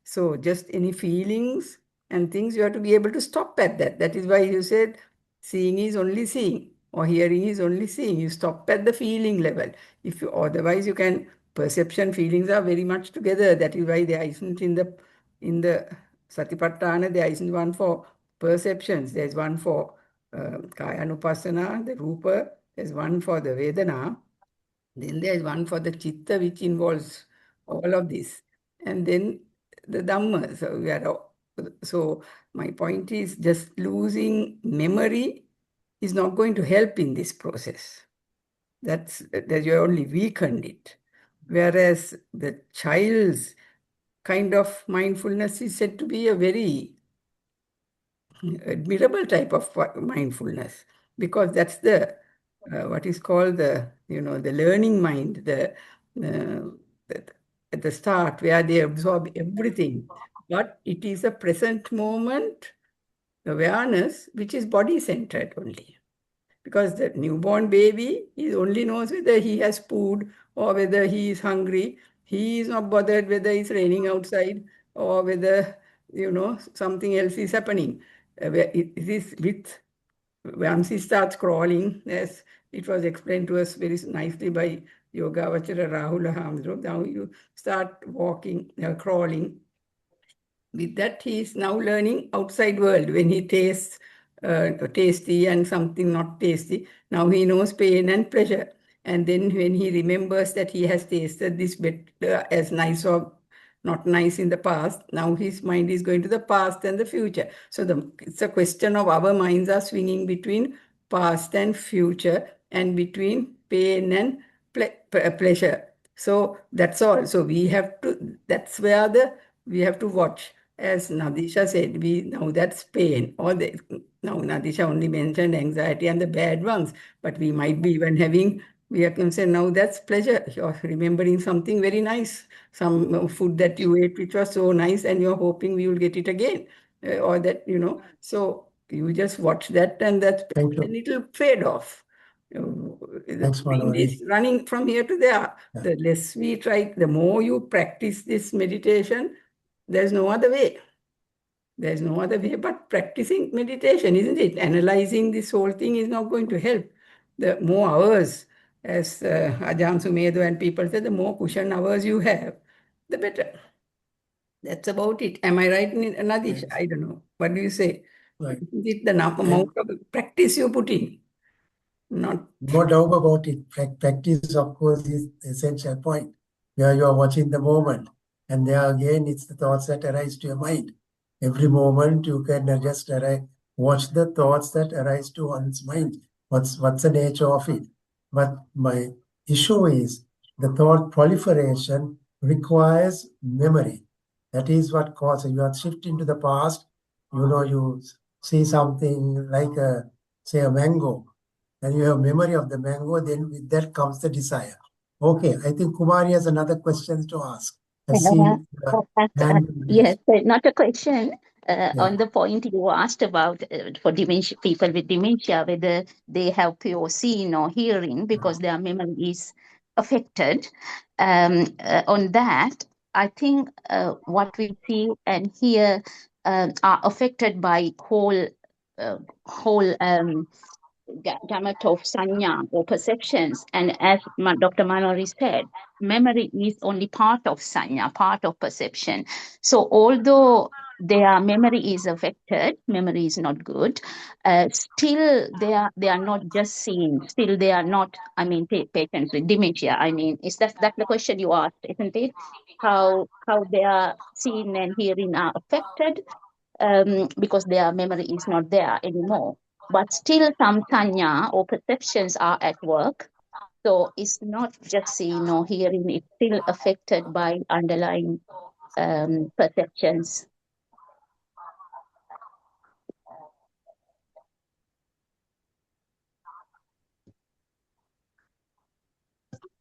So just any feelings and things, you have to be able to stop at that. That is why you said seeing is only seeing, or hearing is only seeing. You stop at the feeling level. If you, otherwise you can, perception, feelings are very much together. That is why there isn't in the Satipatthana, there isn't one for perceptions. There's one for Kaya Anupassana, the Rupa, there's one for the Vedana, then there's one for the Chitta, which involves all of this, and then the Dhamma. So my point is, just losing memory is not going to help in this process. That you only weakened it. Whereas the child's kind of mindfulness is said to be a very admirable type of mindfulness, because that's the what is called the the learning mind, at the start, where they absorb everything, but it is a present moment awareness which is body centered only, because the newborn baby, he only knows whether he has food or whether he is hungry. He is not bothered whether it's raining outside or whether something else is happening. It is with, once he starts crawling, as it was explained to us very nicely by Yogavachara Rahula Hamdro, now you start walking, crawling. With that, he is now learning outside world. When he tastes tasty and something not tasty, now he knows pain and pleasure. And then when he remembers that he has tasted this bit as nice or not nice in the past, now his mind is going to the past and the future. So it's a question of our minds are swinging between past and future, and between pain and pleasure. So that's all. So we have to, that's where we have to watch. As Nadeesha said, now that's pain. Now Nadeesha only mentioned anxiety and the bad ones, but we might be even having, we can say now that's pleasure. You're remembering something very nice, some food that you ate which was so nice, and you're hoping we will get it again, or that, so you just watch that, and then it'll fade off. Thanks, The mind is running from here to there. Yeah. The less we try, the more you practice this meditation, there's no other way. There's no other way but practicing meditation, isn't it? Analyzing this whole thing is not going to help. The more hours, as Ajahn Sumedho and people say, the more cushion hours you have, the better. That's about it. Am I right, Nadeesha? Yes. I don't know. What do you say? Right. Is it the amount of practice you put in? Not No doubt about it. Practice, of course, is the essential point. Where you are watching the moment. And there again, it's the thoughts that arise to your mind. Every moment you can just watch the thoughts that arise to one's mind. What's the nature of it? But my issue is the thought proliferation requires memory. That is what causes you are shifting to the past. You see something like say a mango, and you have memory of the mango, then with that comes the desire. Okay, I think Kumari has another question to ask. I see hand Yes, not a question. Yeah. On the point you asked about for dementia, people with dementia, whether they have pure seeing or hearing because their memory is affected. On that, I think what we see and hear are affected by whole gamut of sanya or perceptions. And as Dr. Manori said, memory is only part of sanya, part of perception. So although their memory is affected, memory is not good, still they are not just seeing, still they are not, patients with dementia. Is that the question you asked, isn't it? How their seeing and hearing are affected because their memory is not there anymore. But still some sanya or perceptions are at work. So it's not just seeing or hearing, it's still affected by underlying perceptions.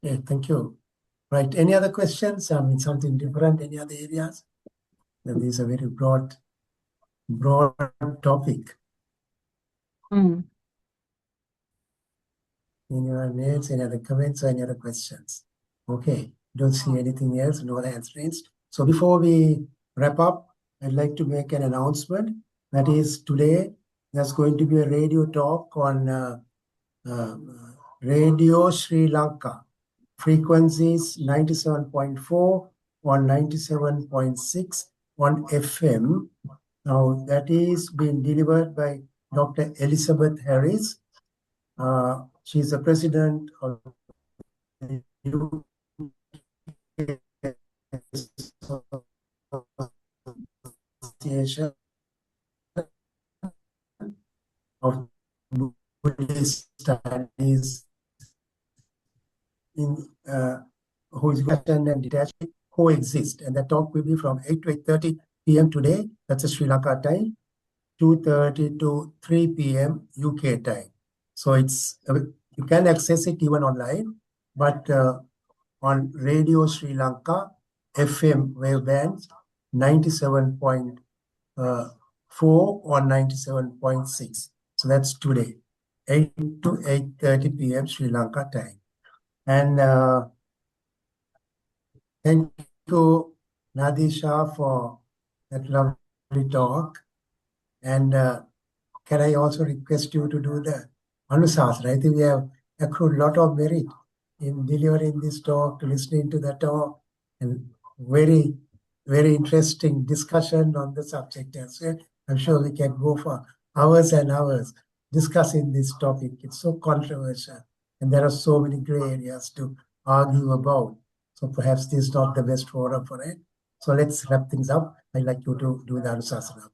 Yeah, thank you. Right, any other questions? Something different, any other areas? This is a very broad topic. Any other mails, any other comments, or any other questions? Okay, don't see anything else, no other hands raised. So before we wrap up, I'd like to make an announcement. That is, today there's going to be a radio talk on Radio Sri Lanka. Frequencies 97.4 on 97.6 on FM. Now that is being delivered by Dr. Elizabeth Harris. She's the president of the Association of Buddhist Studies who is Western and detached coexist. And the talk will be from 8 to 8:30 p.m. today. That's a Sri Lanka time. 2:30 to 3 p.m. UK time. So it's you can access it even online, but on Radio Sri Lanka FM wave bands 97.4 or 97.6. So that's today, 8 to 8:30 p.m. Sri Lanka time. And thank you, Nadeesha, for that lovely talk. And can I also request you to do the Anusasana? I think we have accrued a lot of merit in delivering this talk, listening to the talk, and very, very interesting discussion on the subject as well. I'm sure we can go for hours and hours discussing this topic. It's so controversial, and there are so many gray areas to argue about. So perhaps this is not the best forum for it. So let's wrap things up. I'd like you to do the Anusasana.